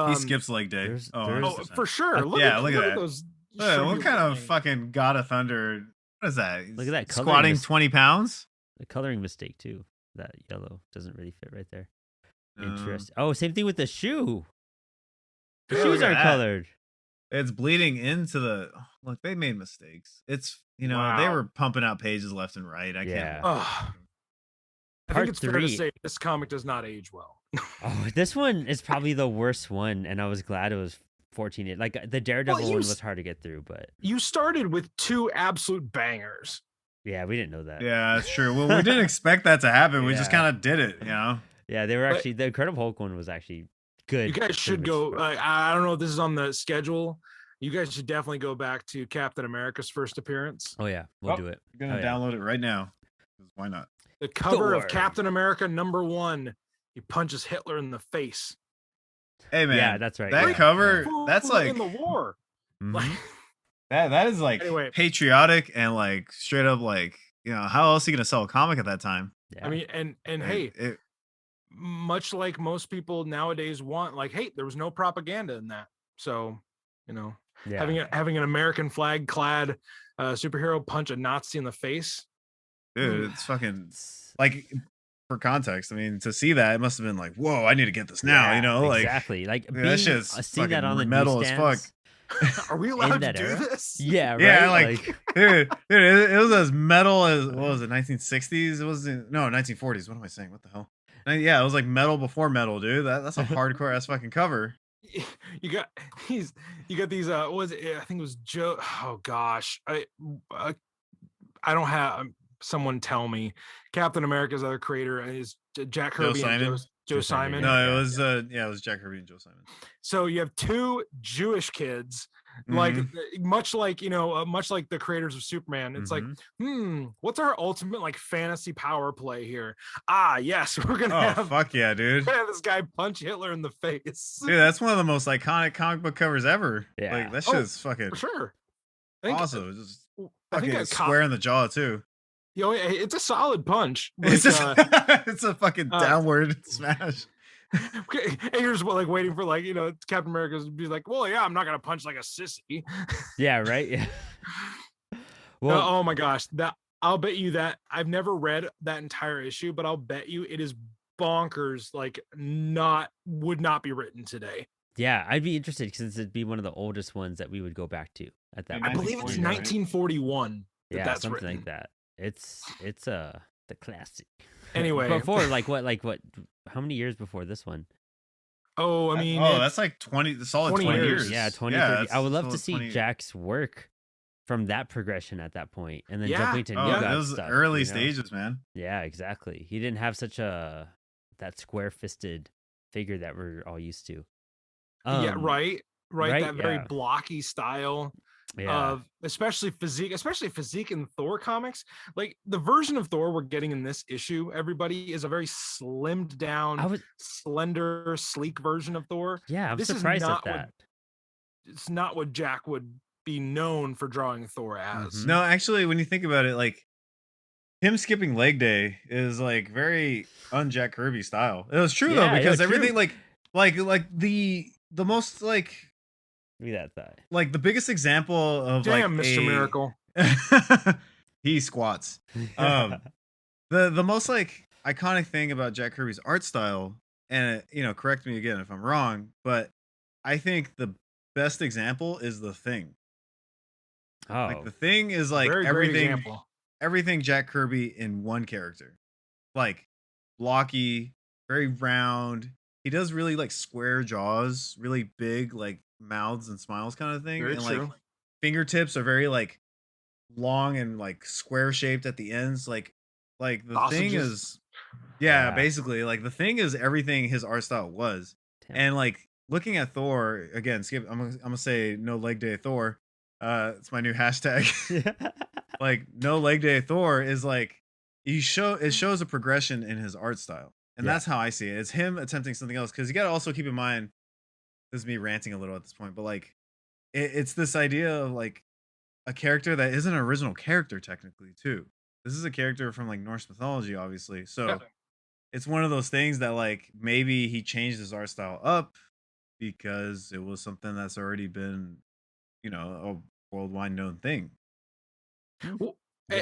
He skips leg day. there's- Oh, there's- 100%. For sure. Look yeah, at, look at that. those. What shrimp kind of things. fucking God of Thunder? What is that? Look at that coloring Squatting mis- 20 pounds? The coloring mistake too. That yellow doesn't really fit right there. Um, Interesting. Oh, same thing with the shoe. The Yeah, shoes look at are that. colored. It's bleeding into the. Look, they made mistakes. It's they Wow. were pumping out pages left and right. I Yeah. can't. Ugh. I Part think it's fair to 3. say this comic does not age well. Oh, this one is probably the worst one, and I was glad it was 14. Like the Daredevil one was hard to get through, but You started with 2 absolute bangers. yeah, we didn't know that. Yeah, that's true. Well, we didn't expect that to happen. We just Yeah. kind of did it. Yeah, they were But- actually the Incredible Hulk one was actually good. You guys pretty should much go. for- I don't know if this is on the schedule. You guys should definitely go back to Captain America's first appearance. oh yeah, we'll Oh, do it. I'm gonna Oh, yeah. download it right now. 'Cause why not? The cover of Thor. Captain America #1. He punches Hitler in the face. Hey man, Yeah, that's right. that yeah, cover, Who that's flew like in the war. Mhm. Like, that is like Anyway. patriotic and like straight up like how else are you gonna sell a comic at that time? Yeah. I mean, and hey, It- much like most people nowadays want, like, hey, there was no propaganda in that. So, yeah. having an American flag clad superhero punch a Nazi in the face. dude, it's fucking It's- like for context. I mean, to see that, it must have been like, whoa, I need to get this now. yeah, Like exactly. Like that being, shit's seeing that fucking on the metal as fuck. newsstands. Are we allowed to that do era? this? Yeah, right. Yeah, like, dude, it was as metal as what was it, 1960s? It was no 1940s. What am I saying? What the hell? Yeah, it was like metal before metal, dude. That's a hardcore ass fucking cover. You got these. What was it? I think it was Joe. Oh gosh, I don't have. Someone tell me. Captain America's other creator is Jack Joe Kirby and Simon? Joe Simon. Yeah, No, it was it was Jack Kirby and Joe Simon. So you have 2 Jewish kids, like Mhm. much like the creators of Superman. It's Mhm. like, what's our ultimate like fantasy power play here? Ah, yes, we're gonna Oh have, fuck yeah, dude. we're gonna have this guy punch Hitler in the face. Dude, that's one of the most iconic comic book covers ever. Yeah. Like that Oh, shit's fucking For sure. I think, awesome. Just I think fucking a square in the jaw too. it's a solid punch. It's Like, just, it's a fucking uh, downward smash. and you're just like waiting for like Captain America's to be like, well, yeah, I'm not gonna punch like a sissy. Yeah, right. Yeah. No, Well, oh my gosh, that I'll bet you that I've never read that entire issue, but I'll bet you it is bonkers. Like, would not be written today. yeah, I'd be interested since it'd be one of the oldest ones that we would go back to at that Yeah, I point. believe it's 1940, right? 1941. Yeah, that's something written. like that. It's the classic. Anyway, Before like what? How many years before this one? oh, I mean, oh, that's like 20, the solid 20 20 years. years. Yeah, 20, 30. that's I would love solid to see 20 years. Jack's work from that progression at that point, and then Yeah. jumping to Oh, New it God was stuff. early you know? stages, man. Yeah, exactly. He didn't have such that square-fisted figure that we're all used to. yeah, Um, right, right, that very yeah. blocky style. of especially physique in Thor comics. Like the version of Thor we're getting in this issue, everybody, is a very slimmed down, slender, sleek version of Thor. I'm This surprised is at not that. it's not what Jack would be known for drawing Thor as. No, actually, when you think about it, like him skipping leg day is like very un-Jack Kirby style. It was true though, because everything like the most like look at that thigh. Like the biggest example of Damn, Mr. Miracle. He squats. The most like iconic thing about Jack Kirby's art style, and correct me again if I'm wrong, but I think the best example is the Thing. Like the Thing is like everything Jack Kirby in one character. Like blocky, very round. He does really like square jaws, really big like mouths and smiles kind of thing. Very and true. like fingertips are very like long and like square shaped at the ends. Like the Sausages. Thing is basically like the Thing is everything his art style was. And like looking at Thor again, I'm gonna say no leg day Thor. It's my new hashtag. Like no leg day Thor is like it shows a progression in his art style. And that's how I see it. It's him attempting something else, because you got to also keep in mind, this is me ranting a little at this point, but like it's this idea of like a character that isn't an original character technically too. This is a character from like Norse mythology, obviously. So it's one of those things that like maybe he changed his art style up because it was something that's already been, a worldwide known thing. Well,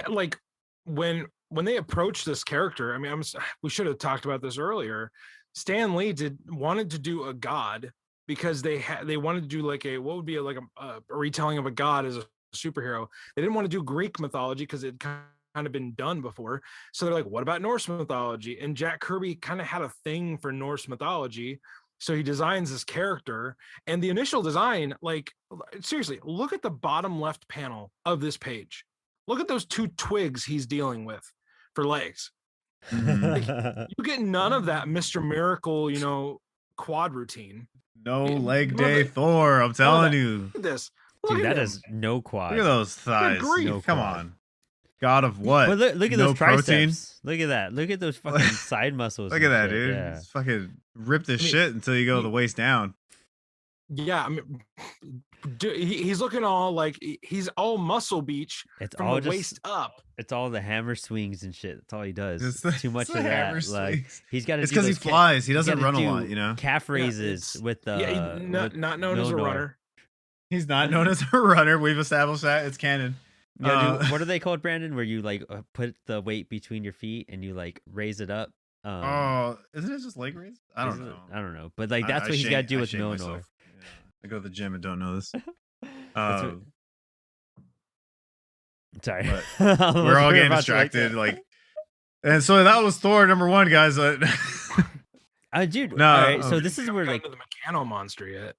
like when they approached this character, I mean, we should have talked about this earlier. Stan Lee wanted to do a god because they wanted to do like what would be a retelling of a god as a superhero. They didn't want to do Greek mythology because it kind of been done before. So they're like, what about Norse mythology? And Jack Kirby kind of had a thing for Norse mythology. So he designs this character, and the initial design, like seriously, look at the bottom left panel of this page. Look at those two twigs he's dealing with for legs. Like, you get none of that Mr. Miracle, quad routine. No leg day Thor, I'm telling you. Look at this. Dude, that is no quad. Look at those thighs. No Come on. God of what? But look at no those triceps. Protein? Look at that. Look at those fucking side muscles. Look at that, shit. dude. Yeah. It's fucking rip this shit until you go the waist down. Yeah, I mean, he's looking all like he's all muscle beach from all the waist up. It's all the hammer swings and shit. That's all he does. It's too much of that. Like he's got to. It's because he flies. He doesn't run a lot, Calf raises with the. Not known as a runner. He's not known as a runner. We've established that. It's canon. Yeah, dude, what are they called, Brandon? Where you like put the weight between your feet and you like raise it up. Isn't it just leg raise? I don't know. But like that's what he's got to do with Milnor. Yeah. I go to the gym and don't know this. Sorry, we're all getting distracted. Like, and so that was Thor #1, guys. Dude. No. All right, so this is where like the Meccano monster yet.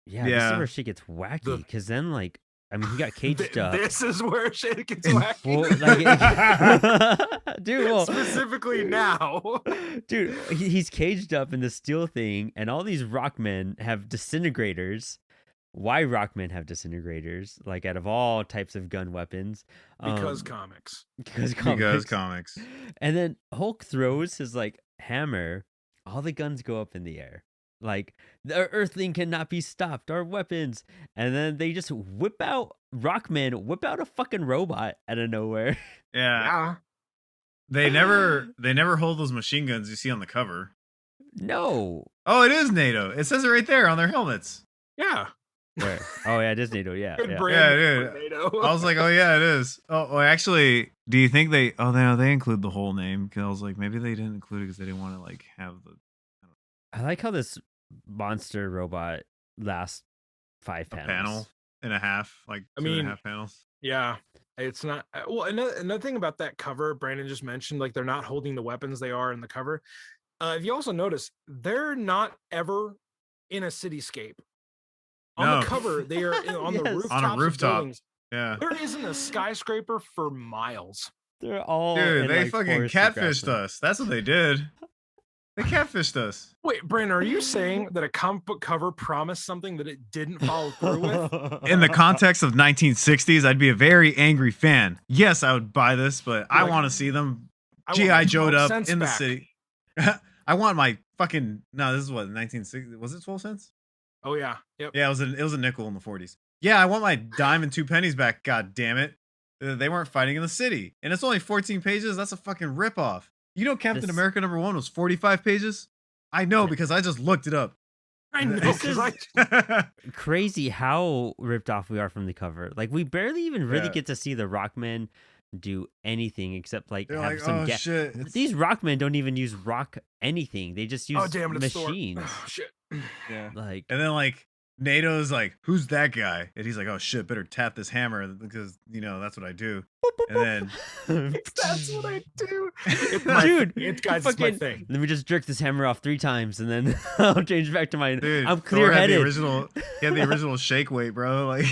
Yeah, this is where shit gets wacky. Because then like. I mean, he got caged up. This is where shit gets wacky. Dude, specifically now. Dude, he's caged up in the steel thing, and all these rockmen have disintegrators. Why rockmen have disintegrators? Like, out of all types of gun weapons. Because comics. Because comics. And then Hulk throws his, like, hammer. All the guns go up in the air. Like, the Earthling cannot be stopped, our weapons. And then they just whip out a fucking robot out of nowhere. Yeah. They never hold those machine guns you see on the cover. No. Oh, it is NATO. It says it right there on their helmets. Yeah. Where? Oh yeah, it is NATO. Yeah. Good yeah. brand dude. NATO. I was like, oh yeah, it is. Oh, actually, do you think they include the whole name? Because I was like, maybe they didn't include it because they didn't want to like have the. I like how this monster robot lasts 5 panels. A panel and a half, like 2.5 panels. Yeah, it's not. Well, another thing about that cover, Brandon just mentioned, like they're not holding the weapons they are in the cover. If you also notice, they're not ever in a cityscape. On the cover, they are on the rooftops. On a rooftop. Of yeah. There isn't a skyscraper for miles. They're all dude. They like fucking catfished us. That's what they did. They catfished us. Wait, Brandon, are you saying that a comic book cover promised something that it didn't follow through with? In the context of 1960s, I'd be a very angry fan. Yes, I would buy this, but I want to see them G.I. Joe'd up in the city. I want my fucking this is what 1960. Was it 12 cents? Oh yeah, yep. Yeah, it was a nickel in the 40s. Yeah, I want my dime and 2 pennies back. God damn it, they weren't fighting in the city, and it's only 14 pages. That's a fucking ripoff. You know, Captain America #1 was 45 pages. I know because I just looked it up. I know. This is crazy how ripped off we are from the cover. Like, we barely even really get to see the Rockmen do anything except like They're have like, some shit. These Rockmen don't even use rock anything. They just use machines. Oh, shit. Yeah. Like, and then like NATO's like, who's that guy? And he's like, oh shit, better tap this hammer because that's what I do. And then that's what I do. Dude, it's guys, it's my thing. Let me just jerk this hammer off 3 times and then I'll change back to my. Dude, I'm clear-headed. He had the original shake weight, bro. Like,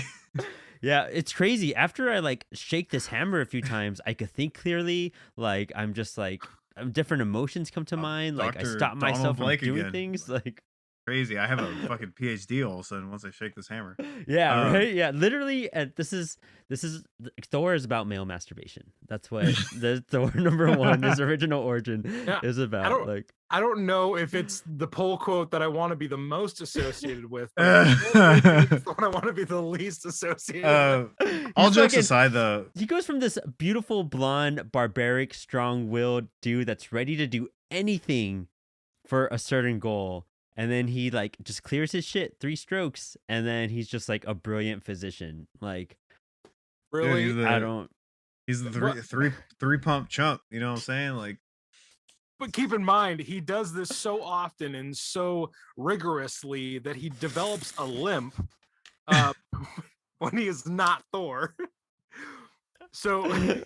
yeah, it's crazy. After I like shake this hammer a few times, I could think clearly. Like, I'm just like different emotions come to mind. Like, I stop myself from doing things. Like, crazy. I have a fucking PhD all of a sudden once I shake this hammer. Yeah, right. Yeah, literally. This is Thor is about male masturbation. That's what the Thor #1, his original origin is about. I don't know if it's the poll quote that I want to be the most associated with, but it's the one I want to be the least associated with. All jokes aside, though, he goes from this beautiful, blonde, barbaric, strong-willed dude that's ready to do anything for a certain goal. And then he like just clears his shit 3 strokes, and then he's just like a brilliant physician. Like, really, He's the three pump chump. You know what I'm saying? Like, but keep in mind, he does this so often and so rigorously that he develops a limp when he is not Thor. So.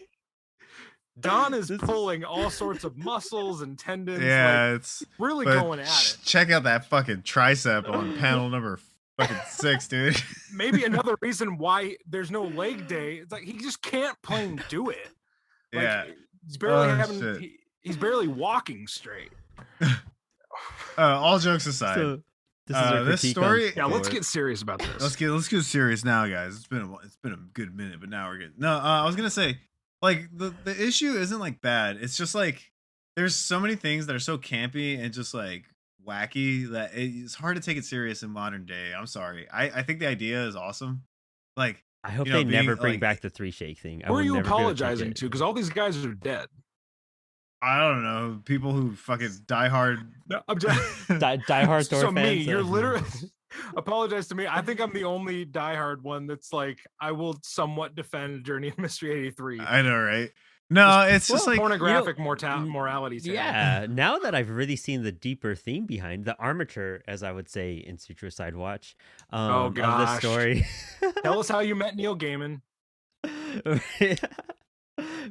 Don is pulling all sorts of muscles and tendons. Yeah, like, it's really going at it. Check out that fucking tricep on panel number fucking 6, dude. Maybe another reason why there's no leg day. It's like he just can't plain do it. Like, yeah, he's barely walking straight. All jokes aside, so, this story. Yeah, let's get serious about this. Let's get serious now, guys. It's been a good minute, but now we're getting. No, I was gonna say. Like, the issue isn't like bad. It's just like there's so many things that are so campy and just like wacky that it's hard to take it serious in modern day. I'm sorry. I think the idea is awesome. Like, I hope they never bring back the 3 shake thing. Who are you apologizing to? Because all these guys are dead. I don't know. People who fucking die hard. No, I'm just die hard Thor so fans. Me, you're literally apologize to me. I think I'm the only diehard one that's like, I will somewhat defend Journey of Mystery 83. I know, right? No, it's just like pornographic morality. Yeah, now that I've really seen the deeper theme behind the armature, as I would say in Suicide Watch, of this story. Tell us how you met Neil Gaiman.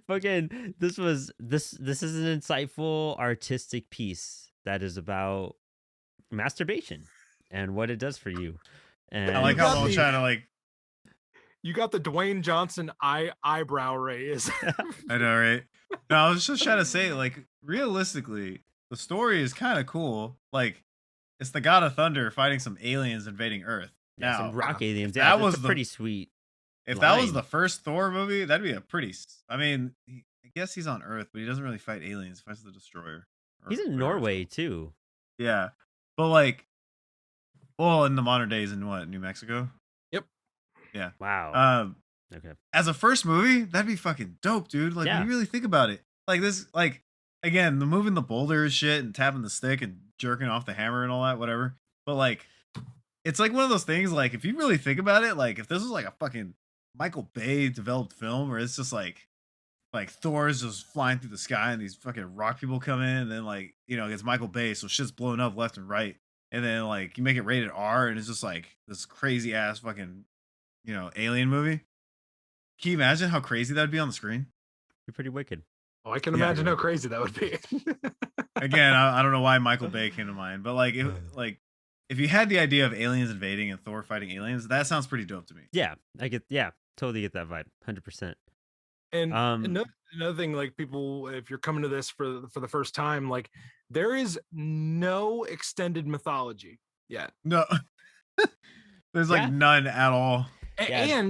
Fucking, this is an insightful artistic piece that is about masturbation and what it does for you. And I like how I'm trying to like. You got the Dwayne Johnson eyebrow raise. I know, right? No, I was just trying to say, like, realistically, the story is kind of cool. Like, it's the God of Thunder fighting some aliens invading Earth. Yeah, now, some rock aliens. Yeah, that was pretty sweet. If that was the first Thor movie, that'd be a pretty. I mean, I guess he's on Earth, but he doesn't really fight aliens. He fights the Destroyer. He's in Norway too. Yeah, but like, well, in the modern days, in what, New Mexico? Yep. Yeah. Wow. Okay. As a first movie, that'd be fucking dope, dude. Like, when you really think about it, like this, like again, the moving the boulders, shit, and tapping the stick and jerking off the hammer and all that, whatever. But like, it's like one of those things. Like, if you really think about it, like if this was like a fucking Michael Bay developed film where it's just like Thor's just flying through the sky and these fucking rock people come in, and then like, you know, it's Michael Bay, so shit's blowing up left and right, and then like you make it rated R and it's just like this crazy ass fucking, you know, alien movie. Can you imagine how crazy that'd be on the screen? You're pretty wicked. Oh, I can imagine how crazy that would be. Again, I don't know why Michael Bay came to mind, but like if you had the idea of aliens invading and Thor fighting aliens, that sounds pretty dope to me. Yeah, totally get that vibe, 100%. And another thing, like people, if you're coming to this for the first time, like there is no extended mythology yet. No, there's like Yeah. none at all. Yeah,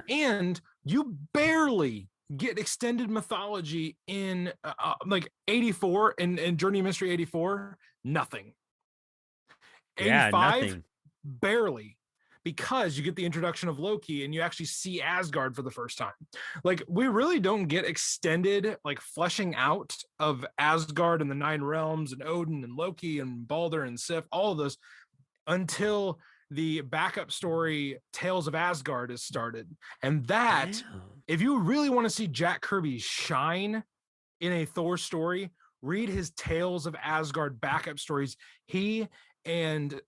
And you barely get extended mythology in like 84 and Journey of Mystery 84, nothing. yeah, 85, nothing. barely, because you get the introduction of Loki and you actually see Asgard for the first time. Like we really don't get extended like fleshing out of Asgard and the Nine Realms and Odin and Loki and Balder and Sif, all of those, until the backup story Tales of Asgard is started. And that, Damn. if you really want to see Jack Kirby shine in a Thor story, read his Tales of Asgard backup stories. He and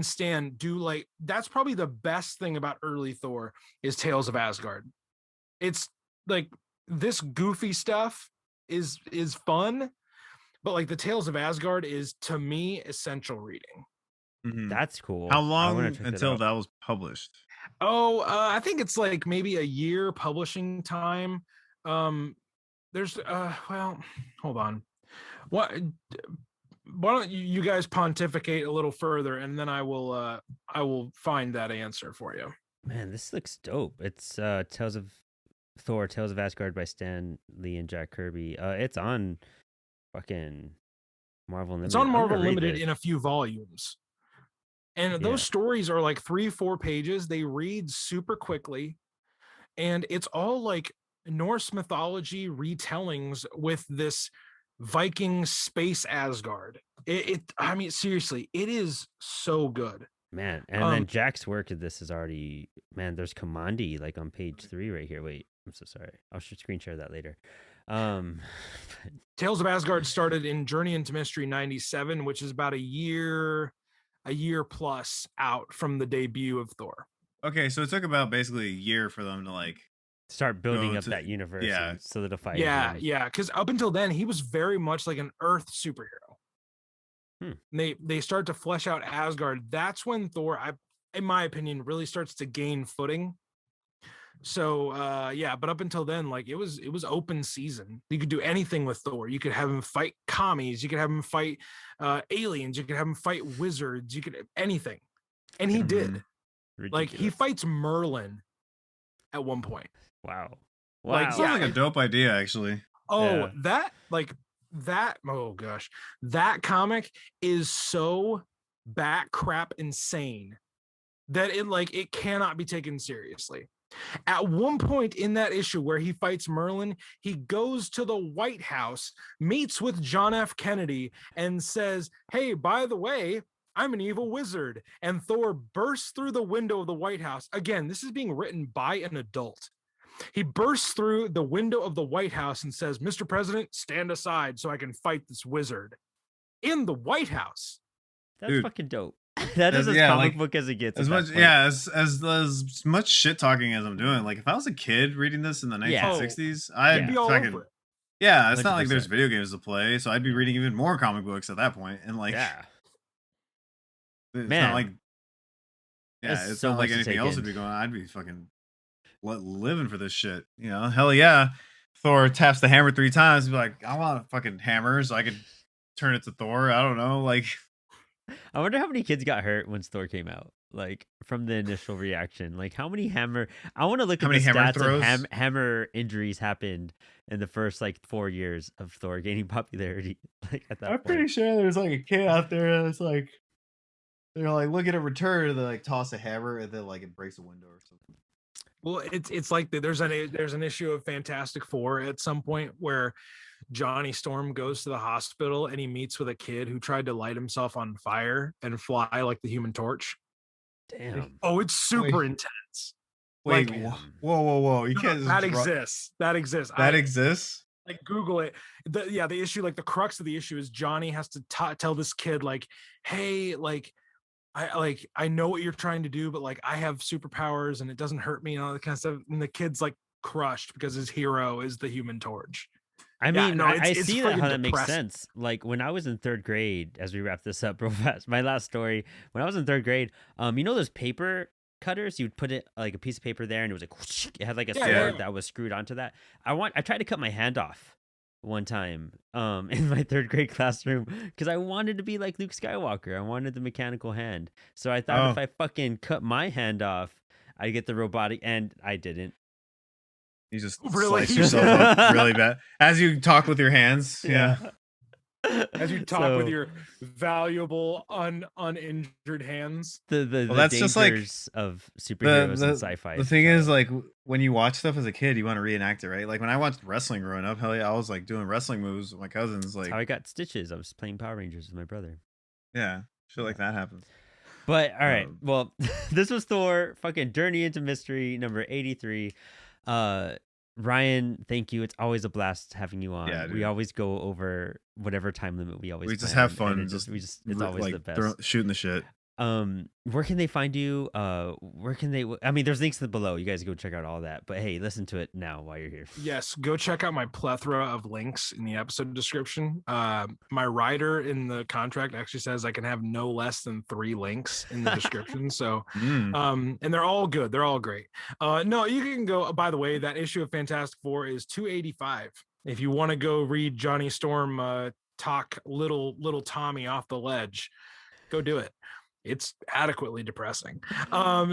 Stan do, like, that's probably the best thing about early Thor is Tales of Asgard. It's like this goofy stuff is fun, but like the Tales of Asgard is, to me, essential reading. Mhm. That's cool. How I wanna long check that until out. that was published? Oh, I think it's like maybe a year publishing time. There's well, hold on. What? Why don't you guys pontificate a little further, and then I will find that answer for you. Man, this looks dope. It's Tales of Thor, Tales of Asgard by Stan Lee and Jack Kirby. It's on fucking Marvel Unlimited. It's on I'm gonna Marvel read Limited this. in a few volumes. And Yeah. those stories are like 3-4 pages. They read super quickly. And it's all like Norse mythology retellings with this Viking space Asgard. I mean, seriously, it is so good. Man, and then Jack's work of this is already, man, there's Commandi like on page 3 right here. Wait, I'm so sorry. I'll screen share that later. Tales of Asgard started in Journey into Mystery 97, which is about a year plus out from the debut of Thor. Okay, so it took about basically a year for them to like start building go up to- that universe yeah. and solidify Yeah, him. yeah, because up until then he was very much like an Earth superhero. And they start to flesh out Asgard. That's when Thor, in my opinion, really starts to gain footing. So yeah, but up until then, like it was open season. You could do anything with Thor. You could have him fight commies, you could have him fight aliens, you could have him fight wizards, you could anything. And he did. Like he Ridiculous. fights Merlin at one point. Wow. Like, Sounds yeah, like a dope idea, actually. Oh, Yeah. oh gosh, that comic is so bat crap insane that it cannot be taken seriously. At one point in that issue where he fights Merlin, he goes to the White House, meets with John F. Kennedy, and says, "Hey, by the way, I'm an evil wizard." And Thor bursts through the window of the White House. Again, this is being written by an adult. He bursts through the window of the White House and says, "Mr. President, stand aside so I can fight this wizard." In the White House. That's Dude, fucking dope. That is as comic book as it gets. As much, as much shit talking as I'm doing. Like if I was a kid reading this in the 1960s, I'd be all fucking over it. Yeah, it's not like 100%. there's video games to play, so I'd be reading even more comic books at that point. And like, Yeah. it's Man. not like, That's it's so not like much to anything take else in. would be going on. I'd be fucking living for this shit. You know, hell yeah. Thor taps the hammer 3 times. Be like, I want a fucking hammer so I could turn it to Thor. I don't know, like. I wonder how many kids got hurt when Thor came out. Like from the initial reaction, like how many hammer? I want to look How at the many hammer stats of throws? hammer injuries happened in the first like 4 years of Thor gaining popularity. Like at that I'm point. pretty sure there's like a kid out there that's like, they're like looking at return, they like toss a hammer and then like it breaks a window or something. Well, it's like there's an issue of Fantastic Four at some point where Johnny Storm goes to the hospital and he meets with a kid who tried to light himself on fire and fly like the Human Torch. Damn. Oh, it's super intense. Wait, Like, whoa! You can't just that drop- exists. That exists. That exists. Like Google it. The issue, like the crux of the issue is Johnny has to tell this kid like, "Hey, I know what you're trying to do, but like I have superpowers and it doesn't hurt me and all that kind of stuff." And the kid's like crushed because his hero is the Human Torch. I Yeah, mean, no, I it's see that friggin' how that makes depressing. sense. Like when I was in 3rd grade, as we wrap this up real fast, my last story, when I was in 3rd grade, you know those paper cutters, you'd put it like a piece of paper there, and it was like whoosh, it had like a Yeah, sword yeah. that was screwed onto that. I tried to cut my hand off one time in my 3rd grade classroom because I wanted to be like Luke Skywalker. I wanted the mechanical hand. So I thought if Oh. I fucking cut my hand off, I'd get the robotic, and I didn't. You just Really? slice yourself up really bad as you talk with your hands. Yeah. As you talk with So, your valuable uninjured hands. the Well, the that's just like dangers of superheroes and sci-fi. the thing is, child. like, when you watch stuff as a kid, you want to reenact it, right? Like when I watched wrestling growing up, hell yeah, I was like doing wrestling moves with my cousins. That's Like, how I got stitches. I was playing Power Rangers with my brother. yeah, shit like that happens. But all right, Um, well, this was Thor, fucking Journey into Mystery number 83. Ryan, thank you. It's always a blast having you on. Yeah, We dude. always go over whatever time limit we always We just plan, have fun. and it's always like the best. shooting the shit. Where can they find you? Where can they? I mean, there's links below. You guys go check out all that. But hey, listen to it now while you're here. Yes, go check out my plethora of links in the episode description. My writer in the contract actually says I can have no less than 3 links in the description. So, and they're all good. They're all great. No, you can go. By the way, that issue of Fantastic Four is 285. If you want to go read Johnny Storm talk little Tommy off the ledge, go do it. It's adequately depressing.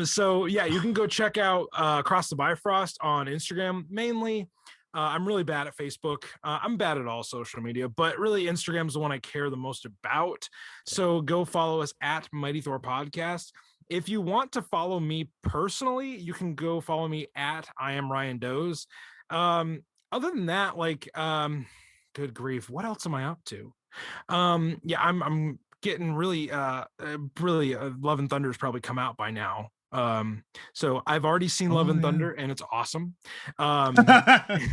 So yeah, you can go check out Across the Bifrost on Instagram mainly. I'm really bad at Facebook. I'm bad at all social media, but really Instagram's the one I care the most about. So go follow us at Mighty Thor Podcast. If you want to follow me personally, you can go follow me at I am Ryan Doze. Other than that, like, good grief, what else am I up to? Yeah, I'm getting really Love and Thunder's probably come out by now. So I've already seen Love and Thunder, and it's awesome.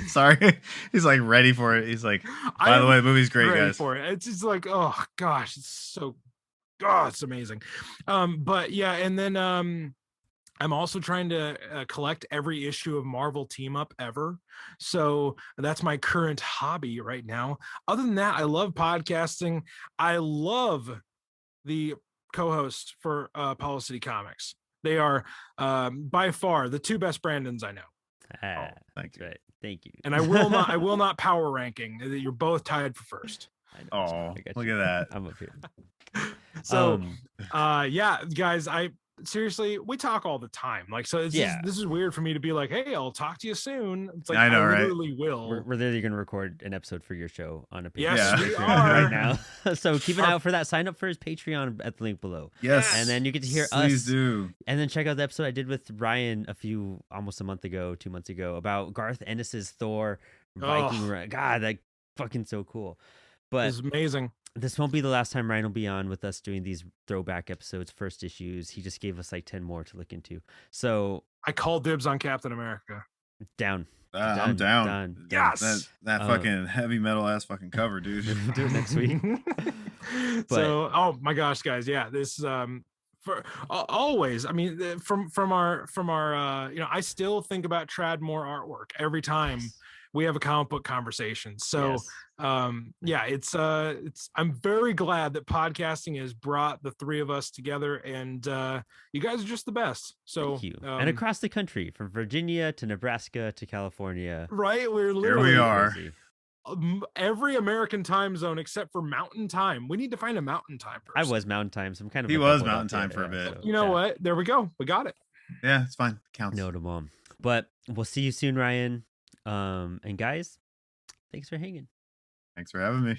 Sorry, he's like ready for it. He's like, by the way, the movie's great, ready guys. for it. It's just like, oh gosh, it's so, oh, it's amazing. But yeah, and then I'm also trying to collect every issue of Marvel Team Up ever. So that's my current hobby right now. Other than that, I love podcasting. I love the co-hosts for Apollo City Comics. They are by far the 2 best Brandons I know. Ah, Thank you. right. Thank you. And I will not power ranking. You're both tied for first. I know, Oh, I got look you. at that. I'm up here. So yeah, guys, I seriously, we talk all the time. Like, so it's Yeah. this is weird for me to be like, hey, I'll talk to you soon. It's like, I know, right? literally will. We're literally going to record an episode for your show on a Patreon Yes, we right are. now. So keep an eye out for that. Sign up for his Patreon at the link below. Yes, And then you get to hear please us. do. And then check out the episode I did with Ryan almost a month ago, 2 months ago, about Garth Ennis's Thor Viking run. God, that fucking so cool. But It's amazing. this won't be the last time Ryan will be on with us doing these throwback episodes, first issues. He just gave us like 10 more to look into. So I call dibs on Captain America. down. I'm down. Done. Yes. That fucking heavy metal ass fucking cover, dude. We'll do it next week. So, oh my gosh, guys, yeah, this for always. I mean, from our you know, I still think about Tradmore artwork every time we have a comic book conversation. So yeah, it's I'm very glad that podcasting has brought the 3 of us together, and you guys are just the best. So thank you. And across the country, from Virginia to Nebraska to California. right, we're Here literally we are. Crazy. every American time zone except for Mountain Time. We need to find a Mountain Time person. I was Mountain Time, so I'm kind of He like was doubled up Mountain Time there, for a bit. so, You know what? There we go. We got it. Yeah, it's fine. Counts. No to mom. But we'll see you soon, Ryan. And guys, thanks for hanging. Thanks for having me.